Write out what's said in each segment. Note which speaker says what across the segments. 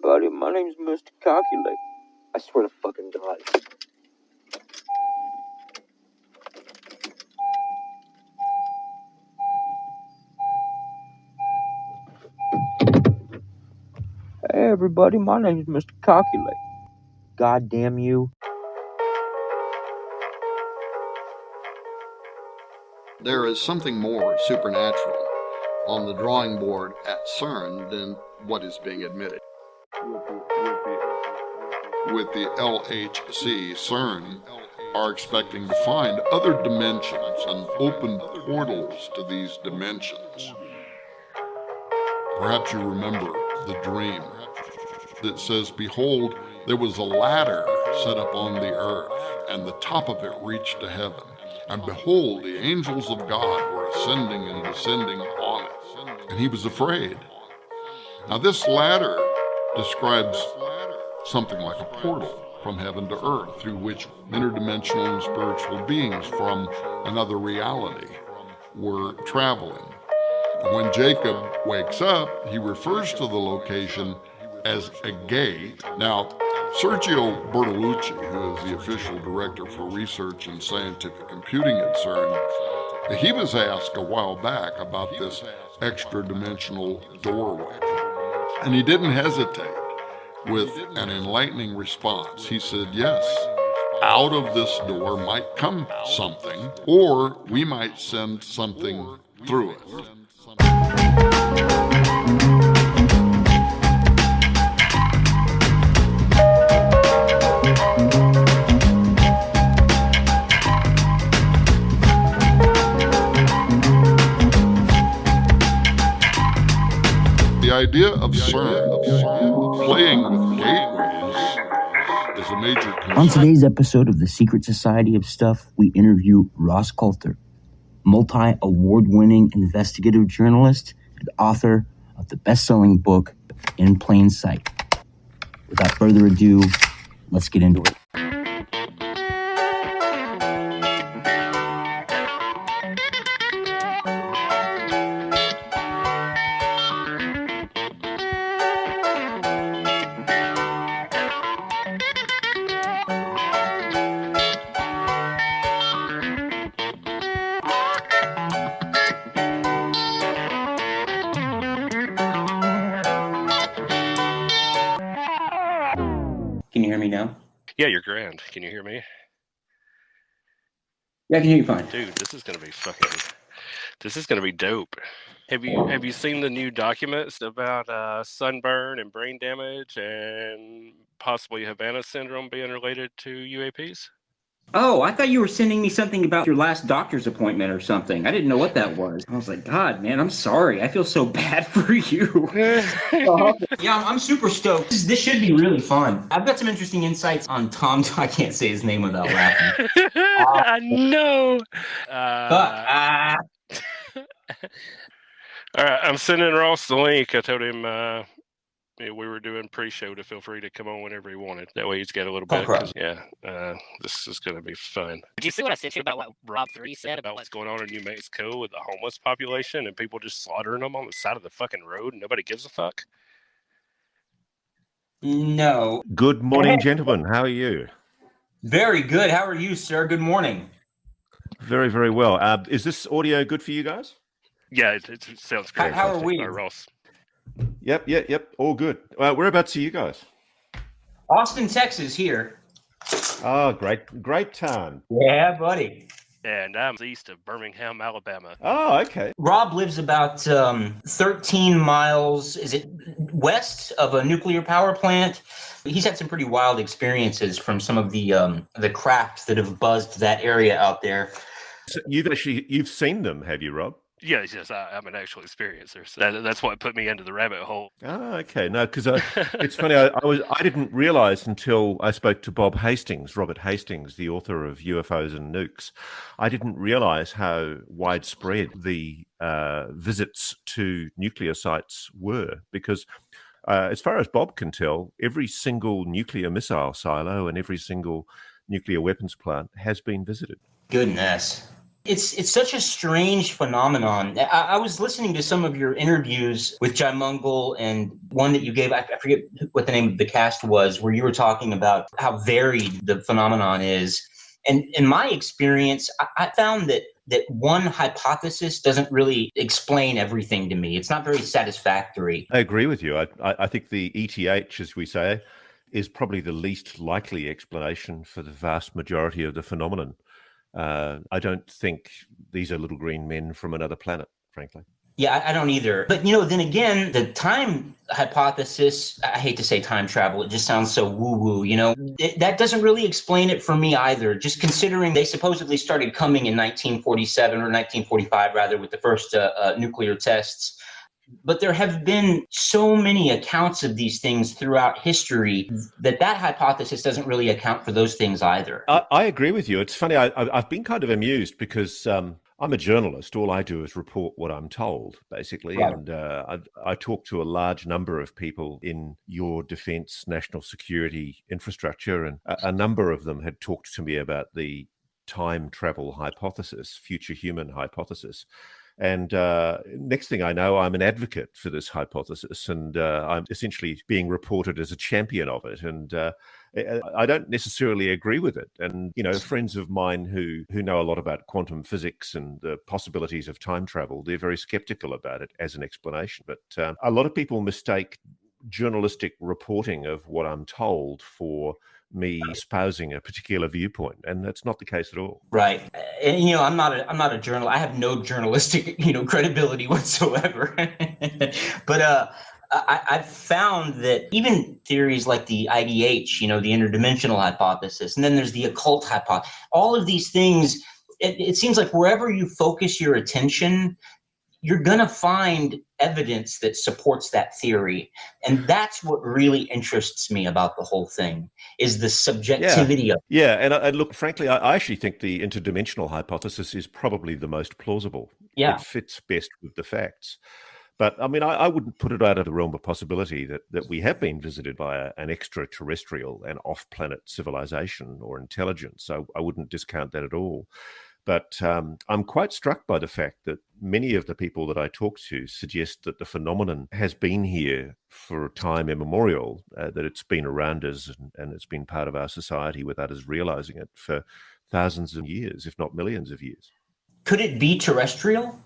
Speaker 1: everybody, my name's Mr. Calculate. I swear to fucking God. Hey everybody, my name's Mr. Calculate. God damn you.
Speaker 2: There is something more supernatural on the drawing board at CERN than what is being admitted. With the LHC, CERN are expecting to find other dimensions and open portals to these dimensions. Perhaps you remember the dream that says, "Behold, there was a ladder set up on the earth, and the top of it reached to heaven. And behold, the angels of God were ascending and descending on it, and he was afraid." Now this ladder describes something like a portal from heaven to earth through which interdimensional and spiritual beings from another reality were traveling. And when Jacob wakes up, he refers to the location as a gate. Now, Sergio Bertolucci, who is the official director for research and scientific computing at CERN, he was asked a while back about this extra-dimensional doorway. And he didn't hesitate with an enlightening response. He said, "Yes, out of this door might come something, or we might send something through it." The idea of CERN playing with gateways is a major concern.
Speaker 3: On today's episode of the Secret Society of Stuff, we interview Ross Coulthart, multi-award-winning investigative journalist and author of the best-selling book, In Plain Sight. Without further ado, let's get into it. Can you hear me now?
Speaker 4: Yeah, you're grand. Can you hear me?
Speaker 3: Yeah, I can hear you fine.
Speaker 4: Dude, this is gonna be dope. Have you seen the new documents about sunburn and brain damage and possibly Havana syndrome being related to UAPs?
Speaker 3: Oh, I thought you were sending me something about your last doctor's appointment or something. I didn't know what that was. I was like, God, man, I'm sorry. I feel so bad for you. Yeah, I'm super stoked. This should be really fun. I've got some interesting insights on Tom. I can't say his name without laughing.
Speaker 4: I know. All right, I'm sending Ross the link. I told him we were doing pre-show to feel free to come on whenever he wanted. That way he's got a little bit. This is going to be fun. Did you see what I sent you about what Rob 3 said about what's going on in New Mexico with the homeless population and people just slaughtering them on the side of the fucking road and nobody gives a fuck?
Speaker 3: No.
Speaker 5: Good morning, gentlemen. How are you?
Speaker 3: Very good. How are you, sir? Good morning.
Speaker 5: Very, very well. Is this audio good for you guys?
Speaker 4: Yeah, it sounds great.
Speaker 3: How are we?
Speaker 4: Ross?
Speaker 5: Yep. All good. Whereabouts are you guys?
Speaker 3: Austin, Texas here.
Speaker 5: Oh, great town.
Speaker 3: Yeah, buddy.
Speaker 4: And I'm east of Birmingham, Alabama.
Speaker 5: Oh, okay.
Speaker 3: Rob lives about 13 miles, is it west of a nuclear power plant? He's had some pretty wild experiences from some of the crafts that have buzzed that area out there.
Speaker 5: So you've seen them, have you, Rob?
Speaker 4: Yes, I'm an actual experiencer. So that's what put me into the rabbit hole.
Speaker 5: Oh, okay. No, because it's funny. I didn't realize until I spoke to Robert Hastings, the author of UFOs and Nukes. I didn't realize how widespread the visits to nuclear sites were, because as far as Bob can tell, every single nuclear missile silo and every single nuclear weapons plant has been visited.
Speaker 3: Goodness. It's such a strange phenomenon. I was listening to some of your interviews with John Mungle and one that you gave, I forget what the name of the cast was, where you were talking about how varied the phenomenon is. And in my experience, I found that one hypothesis doesn't really explain everything to me. It's not very satisfactory.
Speaker 5: I agree with you. I think the ETH, as we say, is probably the least likely explanation for the vast majority of the phenomenon. I don't think these are little green men from another planet, frankly.
Speaker 3: Yeah, I don't either. But, then again, the time hypothesis, I hate to say time travel, it just sounds so woo-woo, that doesn't really explain it for me either. Just considering they supposedly started coming in 1947 or 1945, rather, with the first nuclear tests. But there have been so many accounts of these things throughout history that hypothesis doesn't really account for those things either.
Speaker 5: I agree with you. It's funny. I've been kind of amused because I'm a journalist. All I do is report what I'm told, basically. Right. And I talk to a large number of people in your defense, national security infrastructure, and a number of them had talked to me about the time travel hypothesis, future human hypothesis. And next thing I know, I'm an advocate for this hypothesis, and I'm essentially being reported as a champion of it. And I don't necessarily agree with it. And, friends of mine who know a lot about quantum physics and the possibilities of time travel, they're very skeptical about it as an explanation. But a lot of people mistake journalistic reporting of what I'm told for me espousing a particular viewpoint, and that's not the case at all.
Speaker 3: Right. And I'm not a journalist. I have no journalistic credibility whatsoever. But I've found that even theories like the IDH, the interdimensional hypothesis, and then there's the occult hypothesis, all of these things, it seems like wherever you focus your attention, you're going to find evidence that supports that theory. And that's what really interests me about the whole thing, is the subjectivity of it.
Speaker 5: Yeah, and look, frankly, I actually think the interdimensional hypothesis is probably the most plausible.
Speaker 3: Yeah.
Speaker 5: It fits best with the facts. But, I wouldn't put it out of the realm of possibility that we have been visited by an extraterrestrial and off-planet civilization or intelligence. So I wouldn't discount that at all. But I'm quite struck by the fact that many of the people that I talk to suggest that the phenomenon has been here for time immemorial, that it's been around us and it's been part of our society without us realizing it for thousands of years, if not millions of years.
Speaker 3: Could it be terrestrial?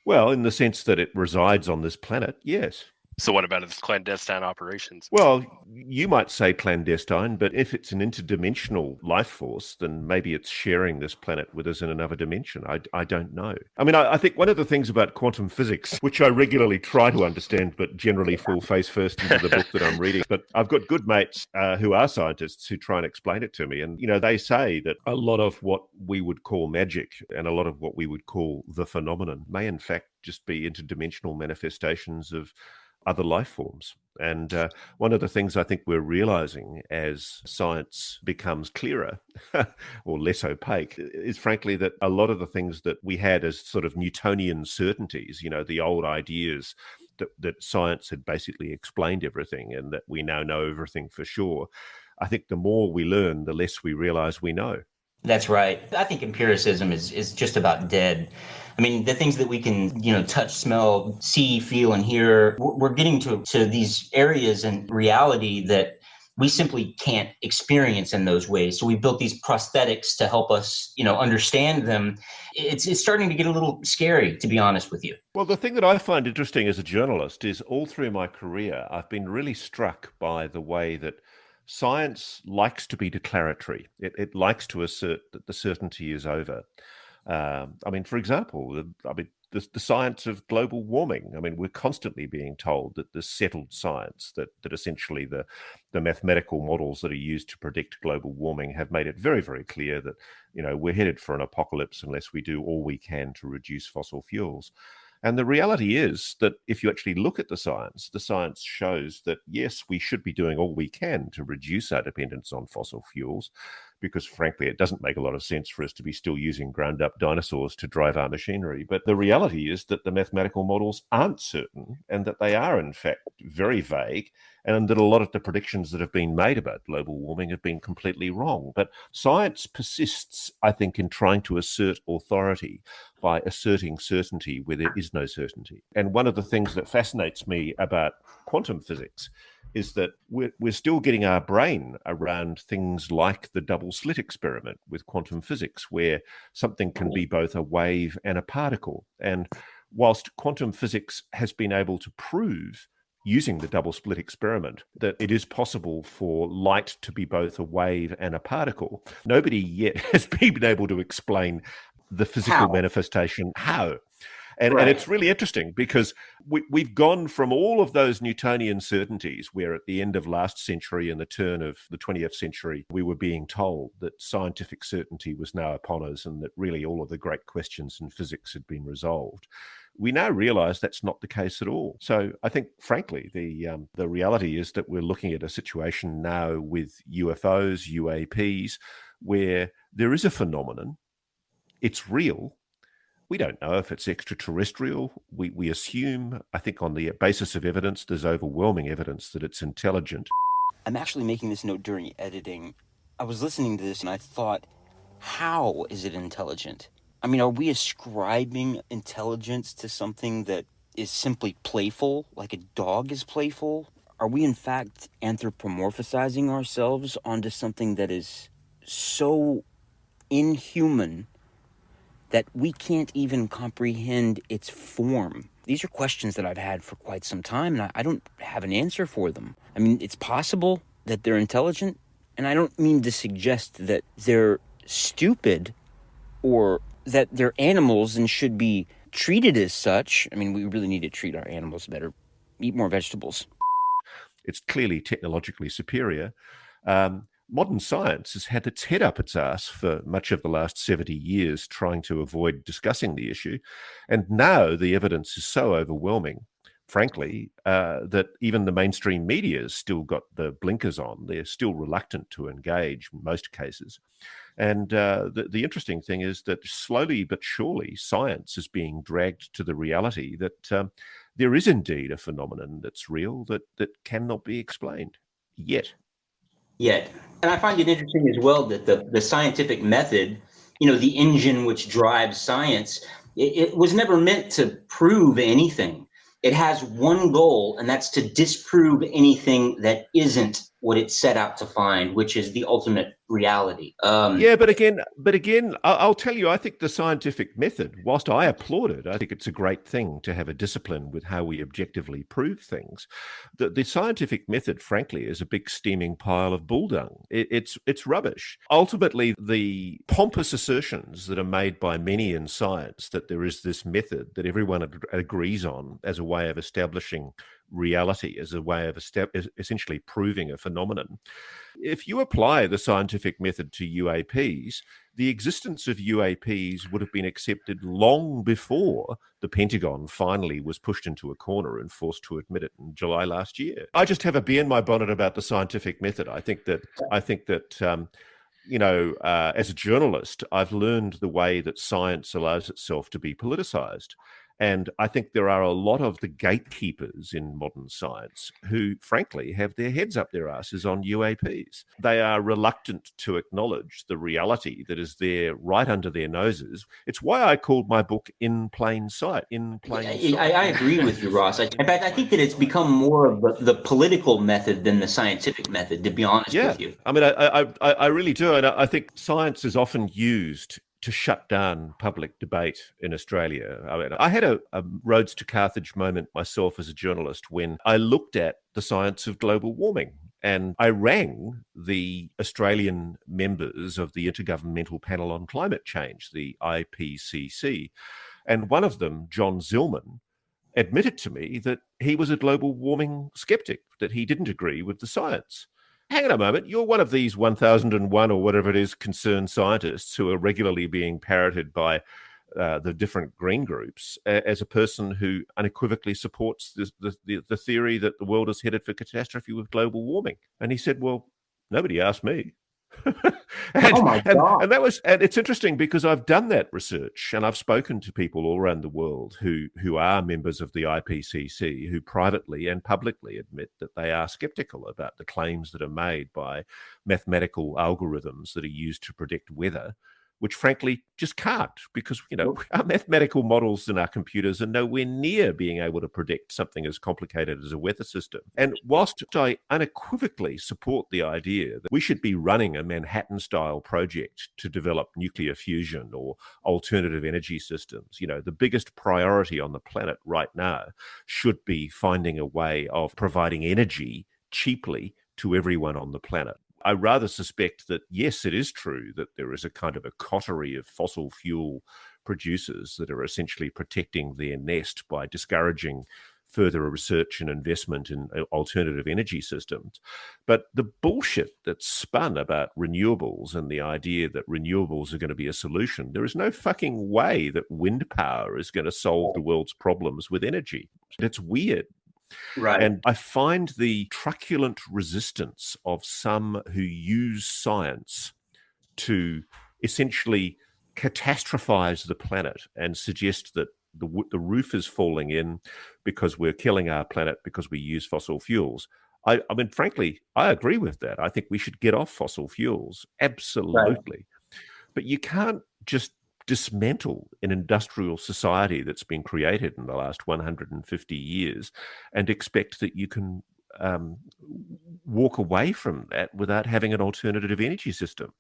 Speaker 5: Well, in the sense that it resides on this planet, yes.
Speaker 4: So what about its clandestine operations?
Speaker 5: Well, you might say clandestine, but if it's an interdimensional life force, then maybe it's sharing this planet with us in another dimension. I don't know. I think one of the things about quantum physics, which I regularly try to understand, but generally fall face first into the book that I'm reading, but I've got good mates who are scientists who try and explain it to me. And, they say that a lot of what we would call magic and a lot of what we would call the phenomenon may in fact just be interdimensional manifestations of other life forms. And one of the things I think we're realizing as science becomes clearer or less opaque is frankly that a lot of the things that we had as sort of Newtonian certainties, the old ideas that science had basically explained everything and that we now know everything for sure. I think the more we learn, the less we realize we know.
Speaker 3: That's right. I think empiricism is just about dead. The things that we can, touch, smell, see, feel, and hear, we're getting to these areas in reality that we simply can't experience in those ways. So we built these prosthetics to help us, understand them. It's starting to get a little scary, to be honest with you.
Speaker 5: Well, the thing that I find interesting as a journalist is all through my career, I've been really struck by the way that science likes to be declaratory. It likes to assert that the certainty is over. For example, the science of global warming. We're constantly being told that the settled science, that essentially the mathematical models that are used to predict global warming have made it very, very clear that, we're headed for an apocalypse unless we do all we can to reduce fossil fuels. And the reality is that if you actually look at the science shows that, yes, we should be doing all we can to reduce our dependence on fossil fuels, because frankly, it doesn't make a lot of sense for us to be still using ground up dinosaurs to drive our machinery. But the reality is that the mathematical models aren't certain and that they are, in fact, very vague and that a lot of the predictions that have been made about global warming have been completely wrong. But science persists, I think, in trying to assert authority by asserting certainty where there is no certainty. And one of the things that fascinates me about quantum physics is that we're still getting our brain around things like the double slit experiment with quantum physics, where something can be both a wave and a particle. And whilst quantum physics has been able to prove, using the double slit experiment, that it is possible for light to be both a wave and a particle, nobody yet has been able to explain the physical manifestation how. And it's really interesting because we've gone from all of those Newtonian certainties where at the end of last century and the turn of the 20th century, we were being told that scientific certainty was now upon us and that really all of the great questions in physics had been resolved. We now realize that's not the case at all. So I think, frankly, the reality is that we're looking at a situation now with UFOs, UAPs, where there is a phenomenon. It's real. We don't know if it's extraterrestrial. We assume, I think on the basis of evidence, there's overwhelming evidence that it's intelligent.
Speaker 6: I'm actually making this note during editing. I was listening to this and I thought, how is it intelligent? I mean, are we ascribing intelligence to something that is simply playful, like a dog is playful? Are we in fact anthropomorphizing ourselves onto something that is so inhuman that we can't even comprehend its form? These are questions that I've had for quite some time, and I don't have an answer for them. I mean, it's possible that they're intelligent, and I don't mean to suggest that they're stupid or that they're animals and should be treated as such. I mean, we really need to treat our animals better, eat more vegetables.
Speaker 5: It's clearly technologically superior. Modern science has had its head up its ass for much of the last 70 years trying to avoid discussing the issue. And now the evidence is so overwhelming, frankly, that even the mainstream media has still got the blinkers on. They're still reluctant to engage in most cases. And the interesting thing is that slowly but surely science is being dragged to the reality that there is indeed a phenomenon that's real that cannot be explained yet.
Speaker 3: And I find it interesting as well that the scientific method, the engine which drives science, it was never meant to prove anything. It has one goal, and that's to disprove anything that isn't what it set out to find, which is the ultimate reality.
Speaker 5: But again, I'll tell you, I think the scientific method, whilst I applaud it, I think it's a great thing to have a discipline with how we objectively prove things. The scientific method, frankly, is a big steaming pile of bull dung. It's rubbish. Ultimately, the pompous assertions that are made by many in science that there is this method that everyone agrees on as a way of establishing reality, as a way of essentially proving a phenomenon. If you apply the scientific method to UAPs, the existence of UAPs would have been accepted long before the Pentagon finally was pushed into a corner and forced to admit it in July last year. I just have a bee in my bonnet about the scientific method. I think that as a journalist, I've learned the way that science allows itself to be politicized. And I think there are a lot of the gatekeepers in modern science who, frankly, have their heads up their asses on UAPs. They are reluctant to acknowledge the reality that is there right under their noses. It's why I called my book In Plain Sight.
Speaker 3: I agree with you, Ross. In fact, I think that it's become more of the political method than the scientific method, to be honest with you.
Speaker 5: I mean, I really do. And I think science is often used to shut down public debate in Australia. I mean, I had a Roads to Carthage moment myself as a journalist when I looked at the science of global warming. And I rang the Australian members of the Intergovernmental Panel on Climate Change, the IPCC. And one of them, John Zillman, admitted to me that he was a global warming skeptic, that he didn't agree with the science. Hang on a moment, you're one of these 1001 or whatever it is concerned scientists who are regularly being parroted by the different green groups as a person who unequivocally supports the theory that the world is headed for catastrophe with global warming. And he said, well, nobody asked me.
Speaker 3: Oh my God.
Speaker 5: And it's interesting because I've done that research and I've spoken to people all around the world who are members of the IPCC who privately and publicly admit that they are skeptical about the claims that are made by mathematical algorithms that are used to predict weather, which frankly just can't, because, our mathematical models in our computers are nowhere near being able to predict something as complicated as a weather system. And whilst I unequivocally support the idea that we should be running a Manhattan-style project to develop nuclear fusion or alternative energy systems, the biggest priority on the planet right now should be finding a way of providing energy cheaply to everyone on the planet. I rather suspect that, yes, it is true that there is a kind of a coterie of fossil fuel producers that are essentially protecting their nest by discouraging further research and investment in alternative energy systems. But the bullshit that's spun about renewables and the idea that renewables are going to be a solution, there is no fucking way that wind power is going to solve the world's problems with energy. It's weird.
Speaker 3: Right.
Speaker 5: And I find the truculent resistance of some who use science to essentially catastrophize the planet and suggest that the roof is falling in because we're killing our planet because we use fossil fuels. I mean, frankly, I agree with that. I think we should get off fossil fuels. Absolutely. Right. But you can't just dismantle an industrial society that's been created in the last 150 years and expect that you can walk away from that without having an alternative energy system.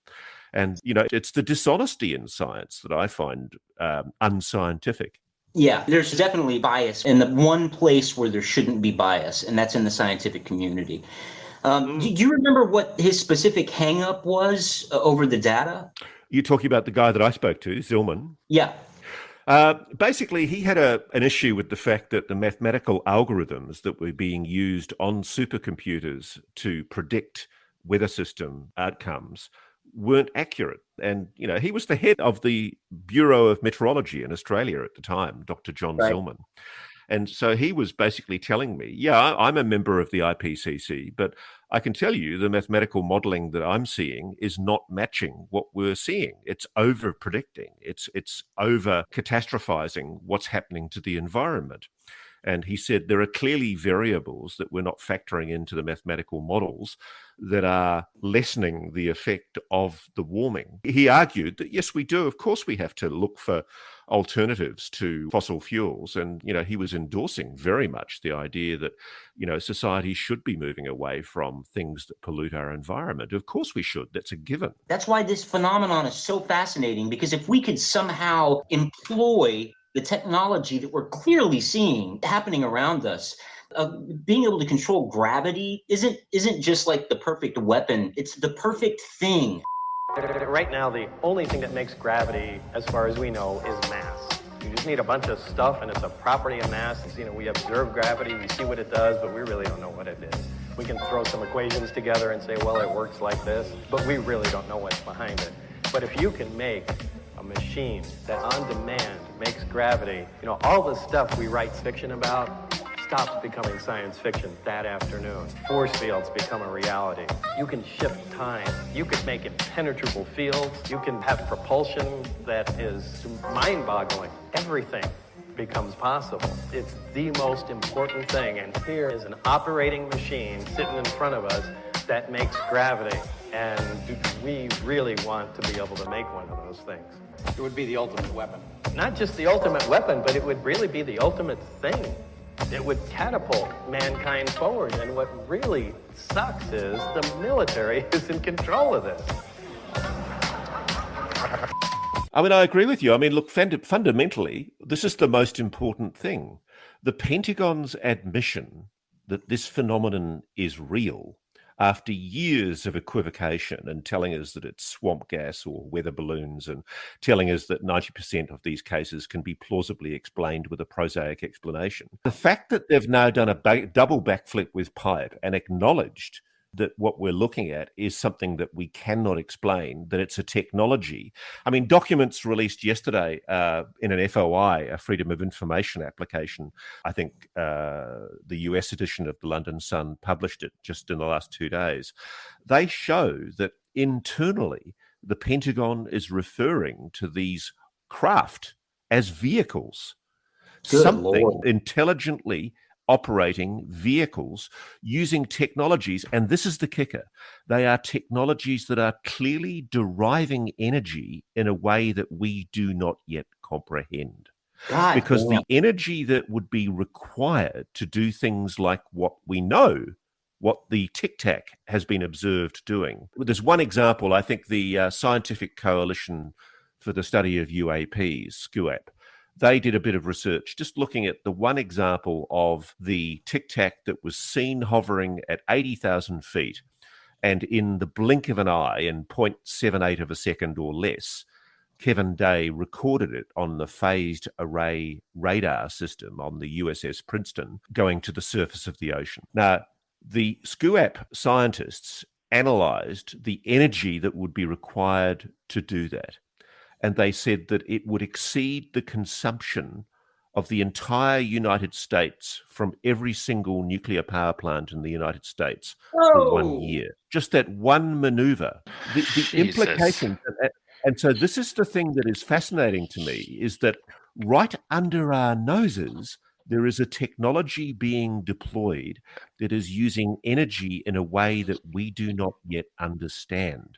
Speaker 5: And, it's the dishonesty in science that I find unscientific.
Speaker 3: Yeah, there's definitely bias in the one place where there shouldn't be bias, and that's in the scientific community. Do you remember what his specific hang-up was over the data?
Speaker 5: You're talking about the guy that I spoke to, Zillman?
Speaker 3: Yeah.
Speaker 5: Basically, he had an issue with the fact that the mathematical algorithms that were being used on supercomputers to predict weather system outcomes weren't accurate. And, he was the head of the Bureau of Meteorology in Australia at the time, Dr. John Zillman. And so he was basically telling me, yeah, I'm a member of the IPCC, but I can tell you the mathematical modeling that I'm seeing is not matching what we're seeing. It's over predicting. It's over catastrophizing what's happening to the environment. And he said there are clearly variables that we're not factoring into the mathematical models that are lessening the effect of the warming. He argued that, yes, we do. Of course, we have to look for alternatives to fossil fuels. And, he was endorsing very much the idea that, society should be moving away from things that pollute our environment. Of course we should. That's a given.
Speaker 3: That's why this phenomenon is so fascinating, because if we could somehow employ the technology that we're clearly seeing happening around us, being able to control gravity isn't just like the perfect weapon. It's the perfect thing.
Speaker 7: Right now, the only thing that makes gravity, as far as we know, is mass. You just need a bunch of stuff, and it's a property of mass. We observe gravity, we see what it does, but we really don't know what it is. We can throw some equations together and say, well, it works like this, but we really don't know what's behind it. But if you can make a machine that on demand makes gravity, all the stuff we write fiction about stops becoming science fiction that afternoon. Force fields become a reality. You can shift time. You can make impenetrable fields. You can have propulsion that is mind-boggling. Everything becomes possible. It's the most important thing, and here is an operating machine sitting in front of us that makes gravity, and we really want to be able to make one of those things.
Speaker 8: It would be the ultimate weapon.
Speaker 7: Not just the ultimate weapon, but it would really be the ultimate thing. It would catapult mankind forward, and what really sucks is the military is in control of this.
Speaker 5: I mean, I agree with you. I mean, look, fundamentally, this is the most important thing. The Pentagon's admission that this phenomenon is real, after years of equivocation and telling us that it's swamp gas or weather balloons and telling us that 90% of these cases can be plausibly explained with a prosaic explanation. The fact that they've now done a double backflip with pipe and acknowledged that what we're looking at is something that we cannot explain, that it's a technology. I mean, documents released yesterday in an FOI, a Freedom of Information application, I think the US edition of the London Sun published it just in the last 2 days. They show that internally, the Pentagon is referring to these craft as vehicles.
Speaker 3: Good
Speaker 5: Something
Speaker 3: Lord.
Speaker 5: intelligently operating vehicles using technologies, and this is the kicker, they are technologies that are clearly deriving energy in a way that we do not yet comprehend.
Speaker 3: God
Speaker 5: Because
Speaker 3: damn.
Speaker 5: the energy that would be required to do things like what we know, what the Tic Tac has been observed doing. There's one example, I think the Scientific Coalition for the Study of UAPs, SCUAP, they did a bit of research just looking at the one example of the Tic Tac that was seen hovering at 80,000 feet, and in the blink of an eye, in 0.78 of a second or less, Kevin Day recorded it on the phased array radar system on the USS Princeton going to the surface of the ocean. Now, the SCUAP scientists analyzed the energy that would be required to do that. And they said that it would exceed the consumption of the entire United States from every single nuclear power plant in the United States for 1 year. Just that one maneuver. The implications. And so this is the thing that is fascinating to me, is that right under our noses, there is a technology being deployed that is using energy in a way that we do not yet understand.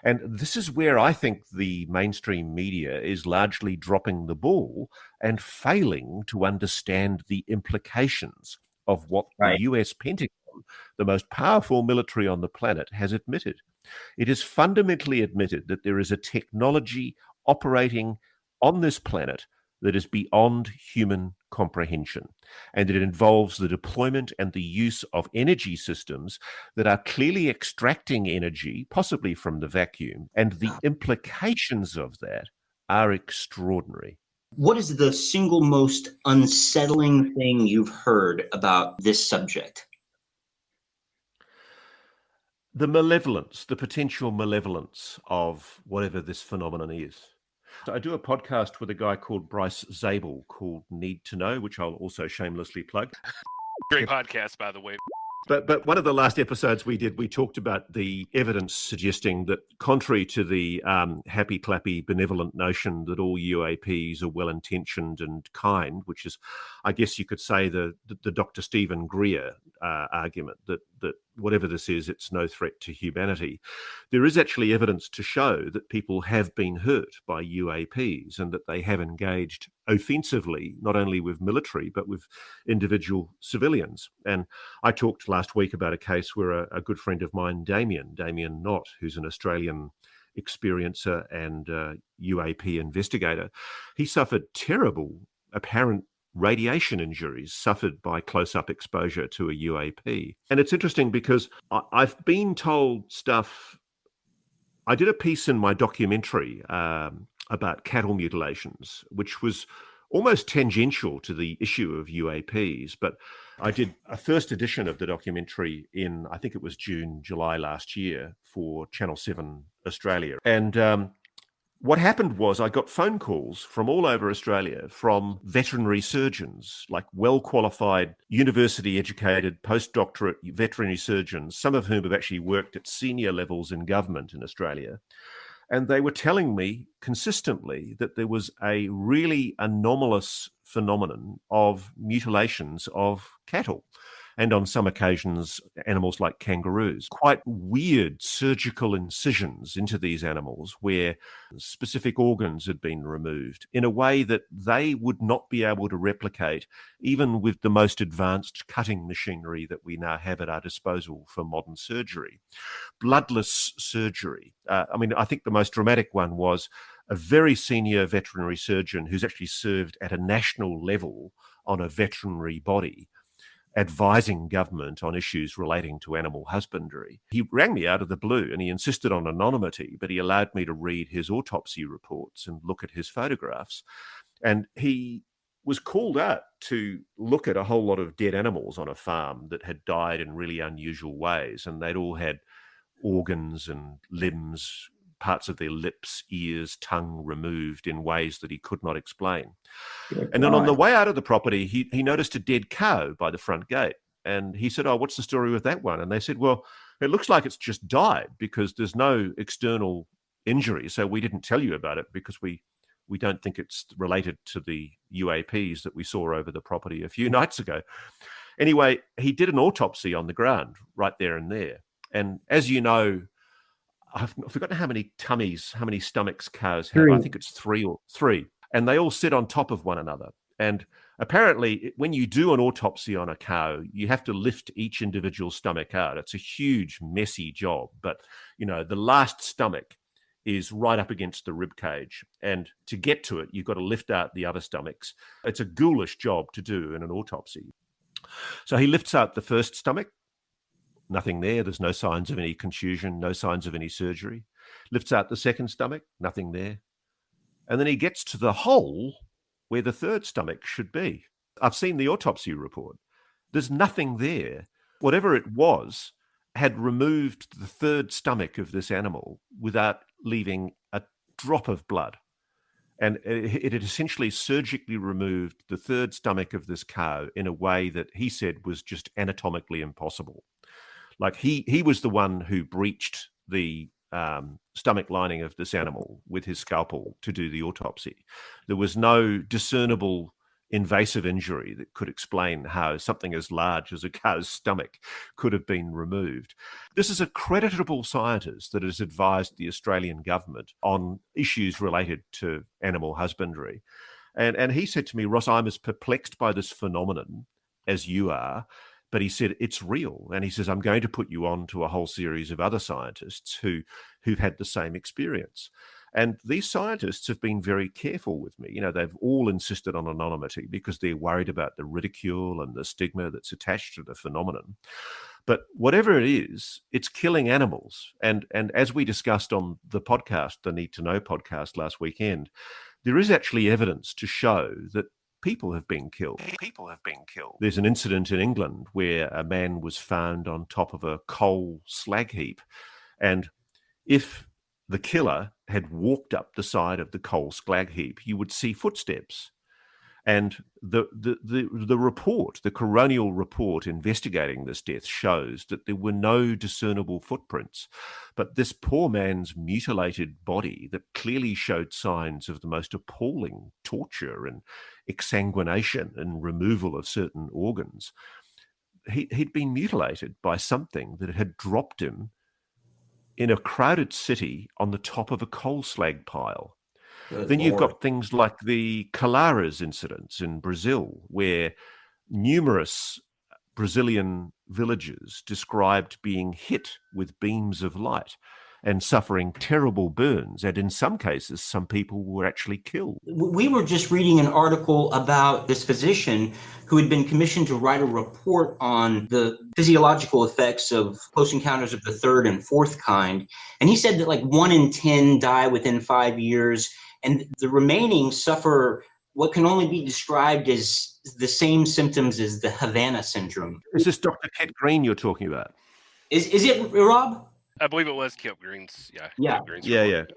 Speaker 5: And this is where I think the mainstream media is largely dropping the ball and failing to understand the implications of what the US Pentagon, the most powerful military on the planet, has admitted. It has fundamentally admitted that there is a technology operating on this planet that is beyond human comprehension, and it involves the deployment and the use of energy systems that are clearly extracting energy, possibly from the vacuum, and the implications of that are extraordinary.
Speaker 3: What is the single most unsettling thing you've heard about this subject?
Speaker 5: The malevolence, the potential malevolence of whatever this phenomenon is. So I do a podcast with a guy called Bryce Zabel called Need to Know, which I'll also shamelessly plug.
Speaker 4: Great podcast, by the way.
Speaker 5: But one of the last episodes we did, we talked about the evidence suggesting that, contrary to the happy clappy benevolent notion that all UAPs are well intentioned and kind, which is, I guess you could say, the Dr. Stephen Greer argument that whatever this is, it's no threat to humanity. There is actually evidence to show that people have been hurt by UAPs and that they have engaged offensively, not only with military, but with individual civilians. And I talked last week about a case where a good friend of mine, Damien Knott, who's an Australian experiencer and UAP investigator, he suffered terrible apparent radiation injuries suffered by close-up exposure to a UAP. And it's interesting because I've been told stuff. I did a piece in my documentary about cattle mutilations, which was almost tangential to the issue of UAPs. But I did a first edition of the documentary in, I think it was June, July last year for Channel 7 Australia. And what happened was I got phone calls from all over Australia from veterinary surgeons, like well-qualified, university-educated, postdoctorate veterinary surgeons, some of whom have actually worked at senior levels in government in Australia. And they were telling me consistently that there was a really anomalous phenomenon of mutilations of cattle, and on some occasions, animals like kangaroos. Quite weird surgical incisions into these animals where specific organs had been removed in a way that they would not be able to replicate, even with the most advanced cutting machinery that we now have at our disposal for modern surgery. Bloodless surgery. I think the most dramatic one was a very senior veterinary surgeon who's actually served at a national level on a veterinary body, advising government on issues relating to animal husbandry. He rang me out of the blue and he insisted on anonymity, but he allowed me to read his autopsy reports and look at his photographs. And he was called out to look at a whole lot of dead animals on a farm that had died in really unusual ways. And they'd all had organs and limbs, parts of their lips, ears, tongue removed in ways that he could not explain. And then on the way out of the property, he noticed a dead cow by the front gate. And he said, "Oh, what's the story with that one?" And they said, "Well, It looks like it's just died because there's no external injury. So we didn't tell you about it because we don't think it's related to the UAPs that we saw over the property a few nights ago. Anyway, he did an autopsy on the ground right there and there. And as you know, I've forgotten how many stomachs cows have. I think it's three. And they all sit on top of one another. And apparently, when you do an autopsy on a cow, you have to lift each individual stomach out. It's a huge, messy job. But, the last stomach is right up against the rib cage. And to get to it, you've got to lift out the other stomachs. It's a ghoulish job to do in an autopsy. So he lifts out the first stomach. Nothing there. There's no signs of any contusion, no signs of any surgery. Lifts out the second stomach. Nothing there. And then he gets to the hole where the third stomach should be. I've seen the autopsy report. There's nothing there. Whatever it was had removed the third stomach of this animal without leaving a drop of blood. And it had essentially surgically removed the third stomach of this cow in a way that he said was just anatomically impossible. Like he was the one who breached the stomach lining of this animal with his scalpel to do the autopsy. There was no discernible invasive injury that could explain how something as large as a cow's stomach could have been removed. This is a creditable scientist that has advised the Australian government on issues related to animal husbandry. And he said to me, Ross, I'm as perplexed by this phenomenon as you are. But he said, it's real. And he says, I'm going to put you on to a whole series of other scientists who've had the same experience. And these scientists have been very careful with me. They've all insisted on anonymity because they're worried about the ridicule and the stigma that's attached to the phenomenon. But whatever it is, it's killing animals. And as we discussed on the podcast, the Need to Know podcast last weekend, there is actually evidence to show that people have been killed. There's an incident in England where a man was found on top of a coal slag heap. And if the killer had walked up the side of the coal slag heap, you would see footsteps. And the report, the coronial report investigating this death shows that there were no discernible footprints. But this poor man's mutilated body that clearly showed signs of the most appalling torture and exsanguination and removal of certain organs, he'd been mutilated by something that had dropped him in a crowded city on the top of a coal slag pile. Then you've got things like the Colares incidents in Brazil, where numerous Brazilian villages described being hit with beams of light and suffering terrible burns. And in some cases, some people were actually killed.
Speaker 3: We were just reading an article about this physician who had been commissioned to write a report on the physiological effects of close encounters of the third and fourth kind. And he said that 1 in 10 die within 5 years, and the remaining suffer what can only be described as the same symptoms as the Havana syndrome.
Speaker 5: Is this Dr. Kit Green you're talking about?
Speaker 3: Is it, Rob?
Speaker 4: I believe it was Kit Green's.
Speaker 3: Yeah.
Speaker 4: Kit Green's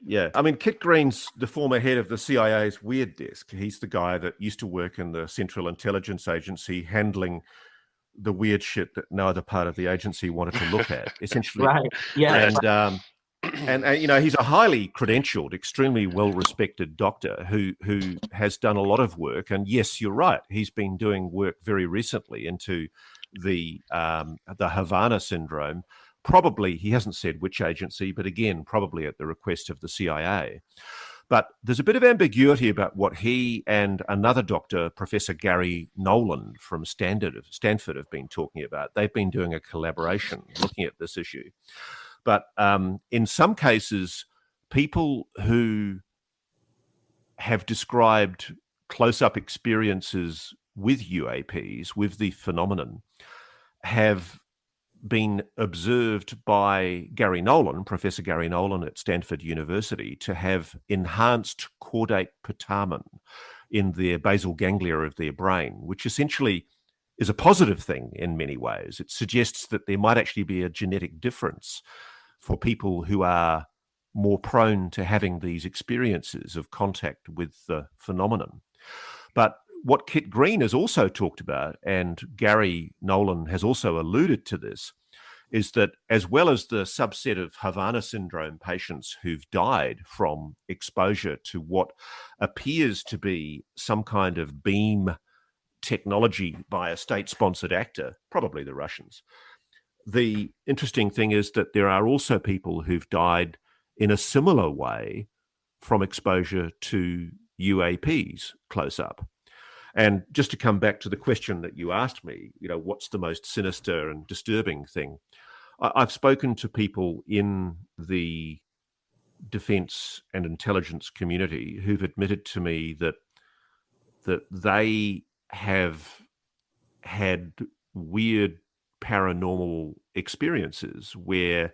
Speaker 5: Yeah. I mean, Kit Green's the former head of the CIA's Weird Desk. He's the guy that used to work in the Central Intelligence Agency handling the weird shit that no other part of the agency wanted to look at, essentially.
Speaker 3: Right. Yeah.
Speaker 5: And he's a highly credentialed, extremely well-respected doctor who has done a lot of work. And yes, you're right. He's been doing work very recently into the Havana syndrome. Probably, he hasn't said which agency, but again, probably at the request of the CIA. But there's a bit of ambiguity about what he and another doctor, Professor Gary Nolan from Stanford, have been talking about. They've been doing a collaboration looking at this issue. But in some cases, people who have described close-up experiences with UAPs, with the phenomenon, have been observed by Gary Nolan, Professor Gary Nolan at Stanford University, to have enhanced caudate putamen in their basal ganglia of their brain, which essentially is a positive thing in many ways. It suggests that there might actually be a genetic difference for people who are more prone to having these experiences of contact with the phenomenon. But what Kit Green has also talked about, and Gary Nolan has also alluded to this, is that as well as the subset of Havana syndrome patients who've died from exposure to what appears to be some kind of beam technology by a state-sponsored actor, probably the Russians, the interesting thing is that there are also people who've died in a similar way from exposure to UAPs close up. And just to come back to the question that you asked me, what's the most sinister and disturbing thing? I've spoken to people in the defense and intelligence community who've admitted to me that they have had weird paranormal experiences where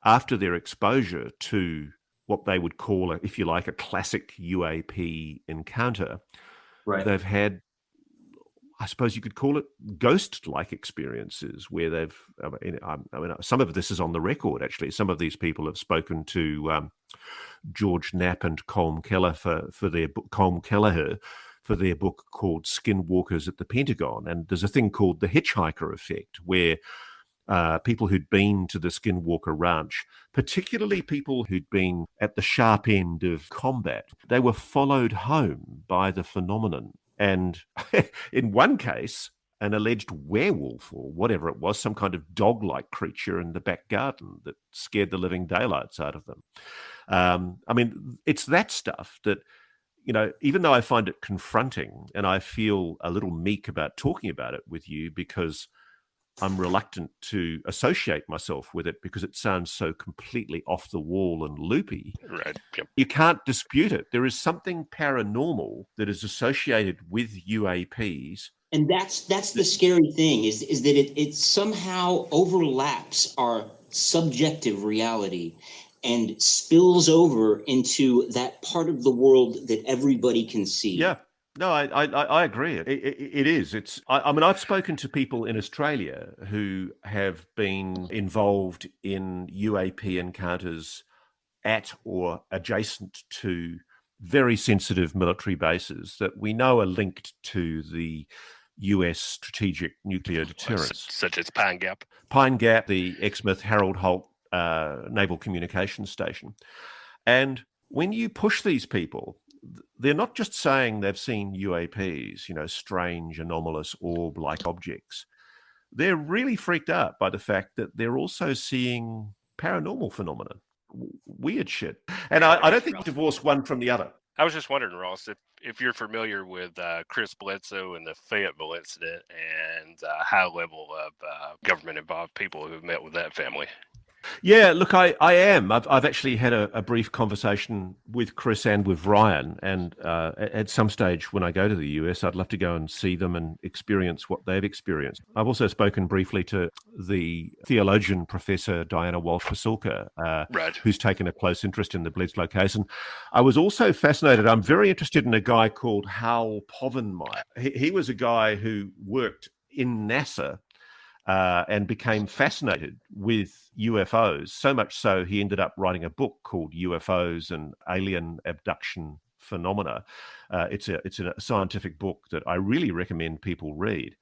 Speaker 5: after their exposure to what they would call, if you like, a classic UAP encounter, they've had, I suppose you could call it, ghost-like experiences where they've, some of this is on the record, actually. Some of these people have spoken to George Knapp and Colm Kelleher for their book, for their book called Skinwalkers at the Pentagon. And there's a thing called the hitchhiker effect, where people who'd been to the Skinwalker Ranch, particularly people who'd been at the sharp end of combat, they were followed home by the phenomenon. And in one case, an alleged werewolf or whatever it was, some kind of dog-like creature in the back garden that scared the living daylights out of them. It's that stuff that, even though I find it confronting and I feel a little meek about talking about it with you because I'm reluctant to associate myself with it because it sounds so completely off the wall and loopy.
Speaker 4: Right. Yep.
Speaker 5: You can't dispute it. There is something paranormal that is associated with UAPs.
Speaker 6: And that's the scary thing is that it somehow overlaps our subjective reality and spills over into that part of the world that everybody can see.
Speaker 5: Yeah. No, I agree. It is. I've spoken to people in Australia who have been involved in UAP encounters at or adjacent to very sensitive military bases that we know are linked to the US strategic nuclear deterrence.
Speaker 4: Such as Pine Gap.
Speaker 5: Pine Gap, the Exmouth Harold Holt Naval Communications Station. And when you push these people, they're not just saying they've seen UAPs, strange, anomalous, orb-like objects. They're really freaked out by the fact that they're also seeing paranormal phenomena, weird shit. And I don't think you divorce one from the other.
Speaker 4: I was just wondering, Ross, if you're familiar with Chris Bledsoe and the Fayetteville incident and high level of government-involved people who've met with that family.
Speaker 5: Yeah, look, I am. I've actually had a brief conversation with Chris and with Ryan, and at some stage when I go to the US, I'd love to go and see them and experience what they've experienced. I've also spoken briefly to the theologian Professor Diana Walsh-Pasulka, who's taken a close interest in the Bledsoe case. And I was also fascinated. I'm very interested in a guy called Hal Povenmire. He was a guy who worked in NASA and became fascinated with UFOs, so much so he ended up writing a book called UFOs and Alien Abduction Phenomena. It's a scientific book that I really recommend people read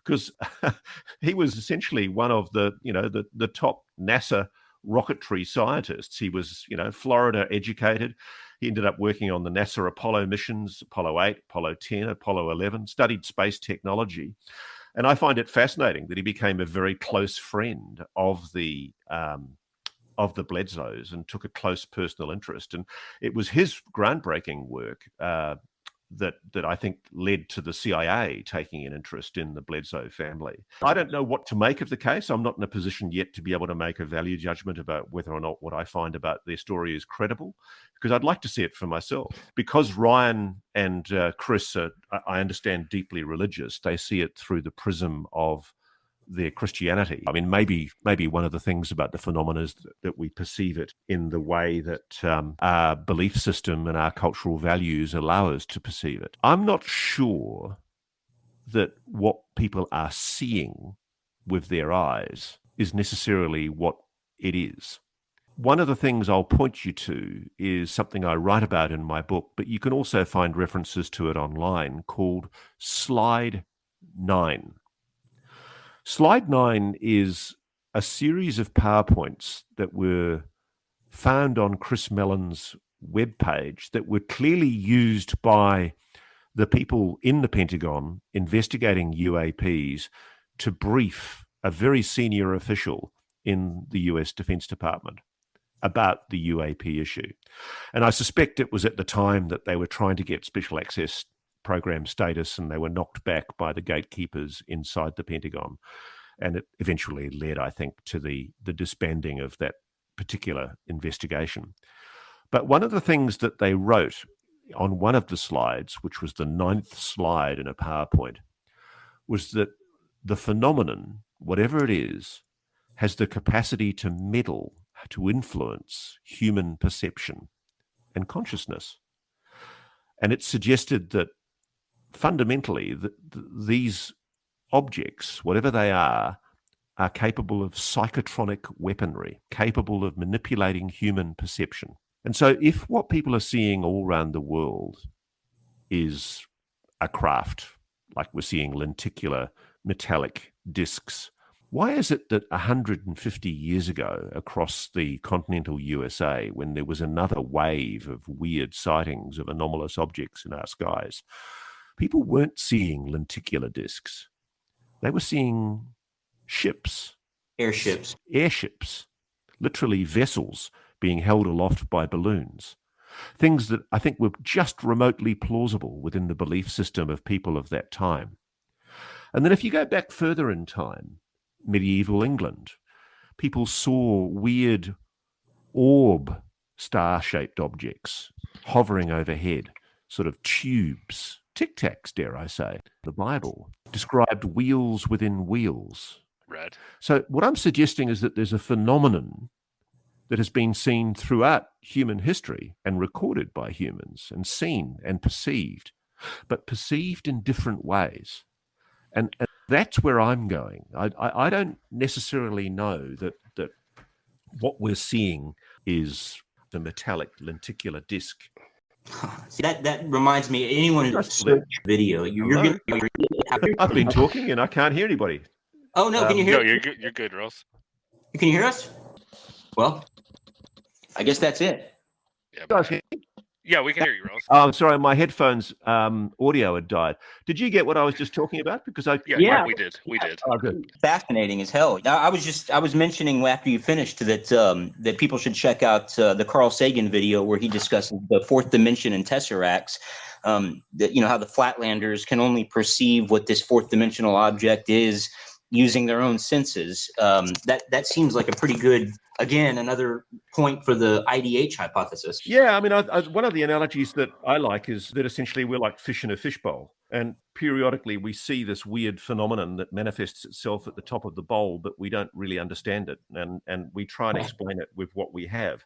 Speaker 5: because he was essentially one of the top NASA rocketry scientists. He was, Florida educated. He ended up working on the NASA Apollo missions, Apollo 8, Apollo 10, Apollo 11, studied space technology. And I find it fascinating that he became a very close friend of the Bledsoes and took a close personal interest. And it was his groundbreaking work that I think led to the CIA taking an interest in the Bledsoe family. I don't know what to make of the case. I'm not in a position yet to be able to make a value judgment about whether or not what I find about their story is credible, because I'd like to see it for myself. Because Ryan and Chris are, I understand, deeply religious, they see it through the prism of their Christianity. I mean, maybe one of the things about the phenomena is that we perceive it in the way that our belief system and our cultural values allow us to perceive it. I'm not sure that what people are seeing with their eyes is necessarily what it is. One of the things I'll point you to is something I write about in my book, but you can also find references to it online, called Slide 9. Slide 9 is a series of PowerPoints that were found on Chris Mellon's webpage that were clearly used by the people in the Pentagon investigating UAPs to brief a very senior official in the US Defense Department about the UAP issue. And I suspect it was at the time that they were trying to get special access program status, and they were knocked back by the gatekeepers inside the Pentagon. And it eventually led, I think, to the disbanding of that particular investigation. But one of the things that they wrote on one of the slides, which was the 9th slide in a PowerPoint, was that the phenomenon, whatever it is, has the capacity to meddle, to influence human perception and consciousness. And it suggested that fundamentally these objects, whatever they are capable of psychotronic weaponry, capable of manipulating human perception. And so if what people are seeing all around the world is a craft, like we're seeing lenticular metallic discs, why is it that 150 years ago across the continental USA, when there was another wave of weird sightings of anomalous objects in our skies, people weren't seeing lenticular discs? They were seeing ships.
Speaker 3: Airships.
Speaker 5: Airships. Literally vessels being held aloft by balloons. Things that I think were just remotely plausible within the belief system of people of that time. And then if you go back further in time, medieval England, people saw weird orb star-shaped objects hovering overhead, sort of tubes, tic-tacs, dare I say. The Bible described wheels within wheels.
Speaker 4: Right.
Speaker 5: So what I'm suggesting is that there's a phenomenon that has been seen throughout human history and recorded by humans and seen and perceived, but perceived in different ways. And that's where I'm going. I don't necessarily know that what we're seeing is the metallic lenticular disc.
Speaker 3: See, that reminds me, anyone who search video, you're
Speaker 5: I've been talking and I can't hear anybody.
Speaker 3: Oh, no, can you hear?
Speaker 4: No, you're good, Ross.
Speaker 3: Can you hear us? Well, I guess that's it.
Speaker 4: Yeah, we can hear you, Ross.
Speaker 5: I'm sorry, my headphones audio had died. Did you get what I was just talking about? Because
Speaker 4: yeah, we did.
Speaker 5: Oh, good.
Speaker 3: Fascinating as hell. I was mentioning after you finished that that people should check out the Carl Sagan video where he discusses the fourth dimension and tesseracts. That how the Flatlanders can only perceive what this fourth dimensional object is using their own senses. That seems like a pretty good, again, another point for the IDH hypothesis.
Speaker 5: Yeah, I mean, one of the analogies that I like is that essentially we're like fish in a fishbowl, and periodically we see this weird phenomenon that manifests itself at the top of the bowl, but we don't really understand it, and we try and explain it with what we have.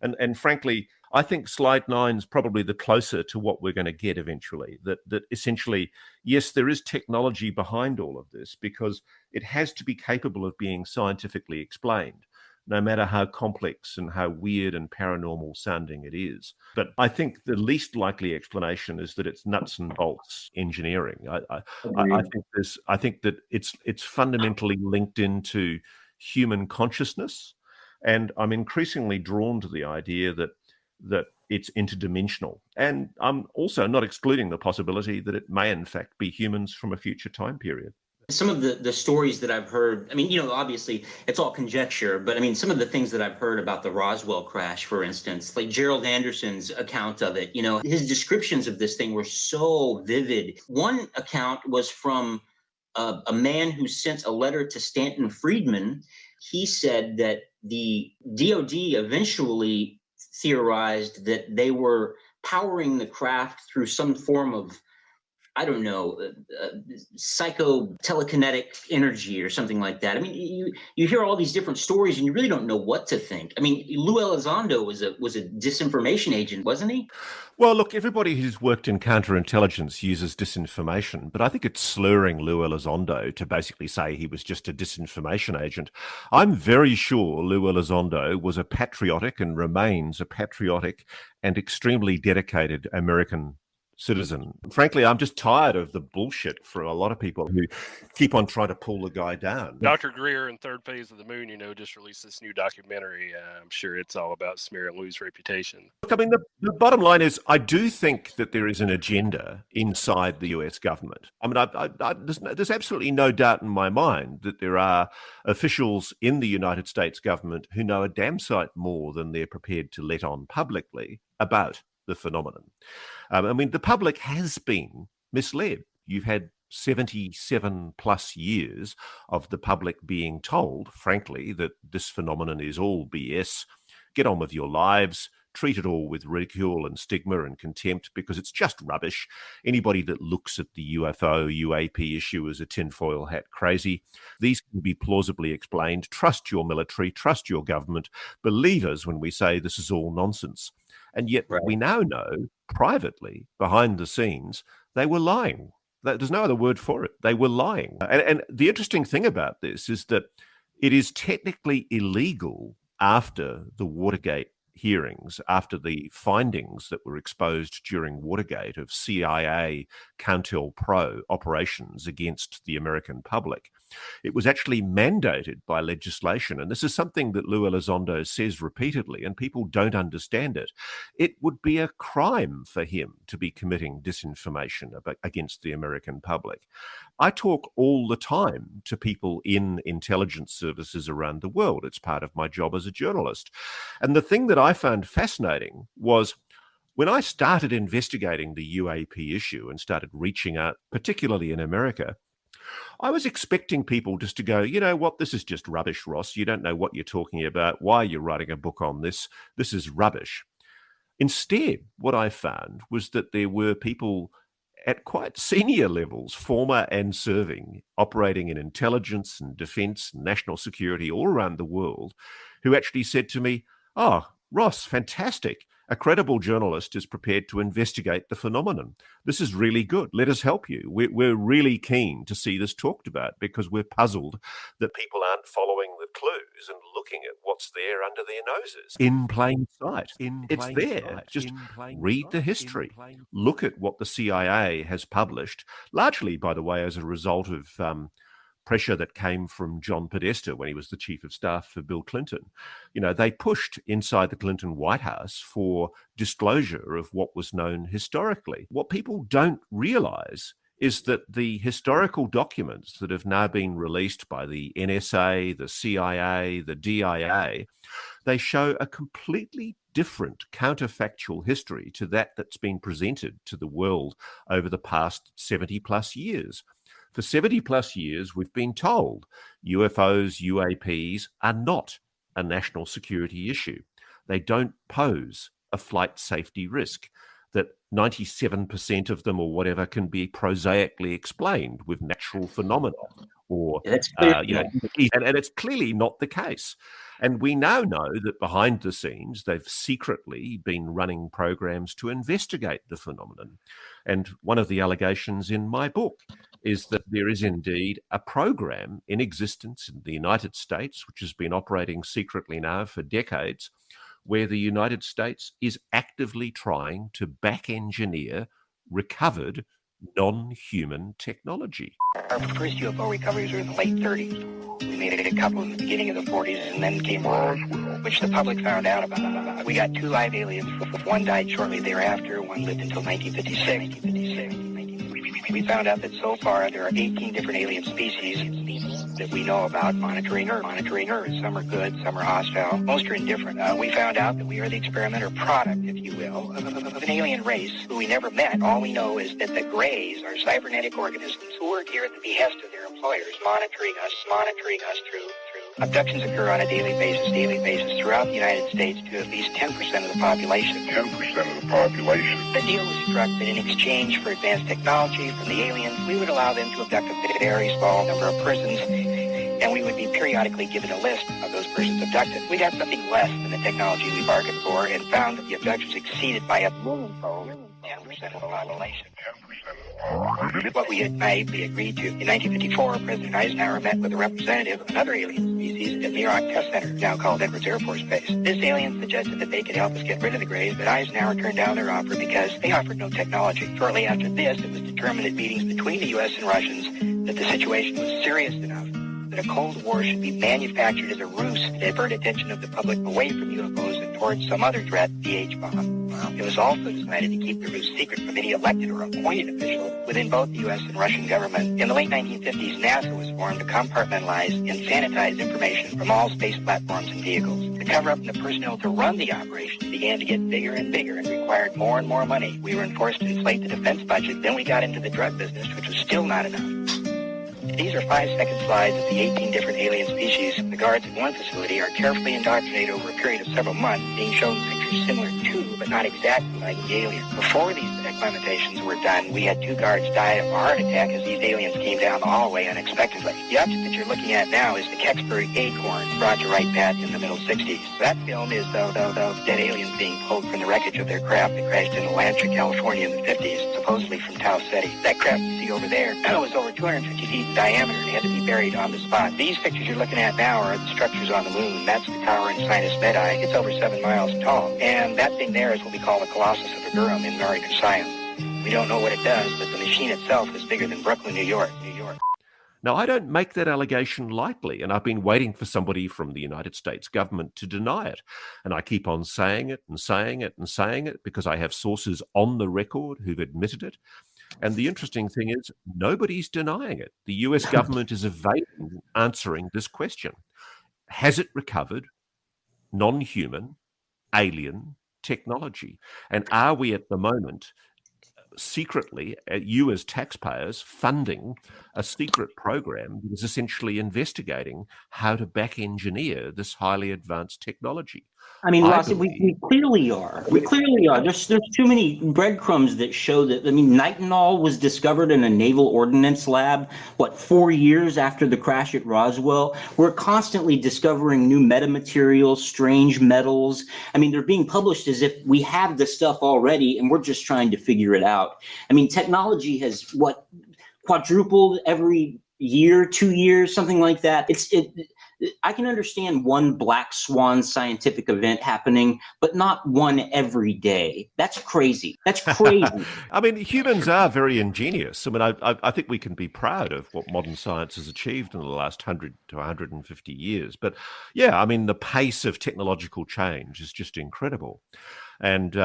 Speaker 5: And frankly, I think slide 9 is probably the closer to what we're going to get eventually, that essentially, yes, there is technology behind all of this because it has to be capable of being scientifically explained, no matter how complex and how weird and paranormal sounding it is. But I think the least likely explanation is that it's nuts and bolts engineering. I think that it's fundamentally linked into human consciousness. And I'm increasingly drawn to the idea that it's interdimensional. And I'm also not excluding the possibility that it may, in fact, be humans from a future time period.
Speaker 3: Some of the stories that I've heard, I mean, obviously it's all conjecture, but I mean, some of the things that I've heard about the Roswell crash, for instance, like Gerald Anderson's account of it, his descriptions of this thing were so vivid. One account was from a man who sent a letter to Stanton Friedman. He said that the DOD eventually theorized that they were powering the craft through some form of, I don't know, psycho-telekinetic energy or something like that. I mean, you hear all these different stories and you really don't know what to think. I mean, Lou Elizondo was a disinformation agent, wasn't he?
Speaker 5: Well, look, everybody who's worked in counterintelligence uses disinformation, but I think it's slurring Lou Elizondo to basically say he was just a disinformation agent. I'm very sure Lou Elizondo was a patriotic and remains a patriotic and extremely dedicated American citizen. Frankly, I'm just tired of the bullshit for a lot of people who keep on trying to pull the guy down.
Speaker 4: Dr. Greer in Third Phase of the Moon, just released this new documentary. I'm sure it's all about smear and lose reputation.
Speaker 5: Look, I mean, the bottom line is I do think that there is an agenda inside the US government. I mean, there's absolutely no doubt in my mind that there are officials in the United States government who know a damn sight more than they're prepared to let on publicly about the phenomenon. I mean, the public has been misled. You've had 77 plus years of the public being told, frankly, that this phenomenon is all BS. Get on with your lives. Treat it all with ridicule and stigma and contempt because it's just rubbish. Anybody that looks at the UFO, UAP issue as a tinfoil hat crazy, these can be plausibly explained. Trust your military, trust your government. Believe us when we say this is all nonsense. And yet we now know privately, behind the scenes, they were lying. There's no other word for it. They were lying. And the interesting thing about this is that it is technically illegal after the Watergate hearings, after the findings that were exposed during Watergate of CIA COINTELPRO operations against the American public. It was actually mandated by legislation, and this is something that Lou Elizondo says repeatedly, and people don't understand it. It would be a crime for him to be committing disinformation against the American public. I talk all the time to people in intelligence services around the world. It's part of my job as a journalist. And the thing that I found fascinating was when I started investigating the UAP issue and started reaching out, particularly in America, I was expecting people just to go, you know what, this is just rubbish, Ross. You don't know what you're talking about. Why are you writing a book on this? This is rubbish. Instead, what I found was that there were people at quite senior levels, former and serving, operating in intelligence and defense and national security all around the world, who actually said to me, "Oh, Ross, fantastic. A credible journalist is prepared to investigate the phenomenon. This is really good. Let us help you. We're really keen to see this talked about because we're puzzled that people aren't following the clues and looking at what's there under their noses. In plain sight. It's there. Just read the history. Look at what the CIA has published, largely, by the way, as a result of pressure that came from John Podesta when he was the chief of staff for Bill Clinton. You know, they pushed inside the Clinton White House for disclosure of what was known historically. What people don't realize is that the historical documents that have now been released by the NSA, the CIA, the DIA, they show a completely different counterfactual history to that's been presented to the world over the past 70 plus years. For 70 plus years, we've been told UFOs, UAPs are not a national security issue. They don't pose a flight safety risk, that 97% of them or whatever can be prosaically explained with natural phenomena or, and it's clearly not the case. And we now know that behind the scenes, they've secretly been running programs to investigate the phenomenon. And one of the allegations in my book is that there is indeed a program in existence in the United States, which has been operating secretly now for decades, where the United States is actively trying to back-engineer recovered non-human technology.
Speaker 9: Our first UFO recoveries were in the late 30s. We made a couple in the beginning of the 40s, and then came Roswell, which the public found out about. We got 2 live aliens. One died shortly thereafter. One lived until 1956. We found out that so far there are 18 different alien species that we know about monitoring Earth. Some are good, some are hostile. Most are indifferent. We found out that we are the experimenter product, if you will, of an alien race who we never met. All we know is that the Greys are cybernetic organisms who work here at the behest of their employers, monitoring us through. Abductions occur on a daily basis throughout the United States to at least 10% of the population. The deal was struck that in exchange for advanced technology from the aliens, we would allow them to abduct a very small number of persons, and we would be periodically given a list of those persons abducted. We got something less than the technology we bargained for and found that the abductions exceeded by a 10% of the population. what we had naively agreed to. In 1954, President Eisenhower met with a representative of another alien species at Muroc Test Center, now called Edwards Air Force Base. This alien suggested that they could help us get rid of the Greys, but Eisenhower turned down their offer because they offered no technology. Shortly after this, it was determined at meetings between the U.S. and Russians that the situation was serious enough that a Cold War should be manufactured as a ruse to divert attention of the public away from UFOs and towards some other threat, the H-bomb. It was also decided to keep the ruse secret from any elected or appointed official within both the U.S. and Russian government. In the late 1950s, NASA was formed to compartmentalize and sanitize information from all space platforms and vehicles. The cover-up and the personnel to run the operation began to get bigger and bigger and required more and more money. We were forced to inflate the defense budget. Then we got into the drug business, which was still not enough. These are 5-second slides of the 18 different alien species. The guards at one facility are carefully indoctrinated over a period of several months, being shown pictures similar to, but not exactly like the alien. Before these acclimatations were done, we had 2 guards die of a heart attack as these aliens came down the hallway unexpectedly. The object that you're looking at now is the Kecksburg Acorn, brought to Wright Pat in the middle 60s. That film is of dead aliens being pulled from the wreckage of their craft that crashed in Atlanta, California in the 50s, supposedly from Tau Ceti. That craft you see over there was over 250 feet in diameter and had to be buried on the spot. These pictures you're looking at now are the structures on the moon. That's the tower in Sinus Medai. It's over 7 miles tall. And that thing there is what we call the Colossus of Agurum in American science. We don't know what it does, but the machine itself is bigger than Brooklyn, New York.
Speaker 5: Now, I don't make that allegation lightly, and I've been waiting for somebody from the United States government to deny it. And I keep on saying it and saying it and saying it because I have sources on the record who've admitted it. And the interesting thing is, nobody's denying it. The US government is evading answering this question. Has it recovered non-human, alien technology? And are we at the moment secretly, you as taxpayers, funding a secret program that is essentially investigating how to back engineer this highly advanced technology?
Speaker 3: I mean, Ross, we clearly are. We clearly are. There's too many breadcrumbs that show that. I mean, nitinol was discovered in a naval ordnance lab, 4 years after the crash at Roswell? We're constantly discovering new metamaterials, strange metals. I mean, they're being published as if we have the stuff already and we're just trying to figure it out. I mean, technology has, quadrupled every year, 2 years, something like that. I can understand one black swan scientific event happening, but not one every day. That's crazy. That's crazy.
Speaker 5: I mean, humans are very ingenious. I mean, I think we can be proud of what modern science has achieved in the last 100 to 150 years. But yeah, I mean, the pace of technological change is just incredible. And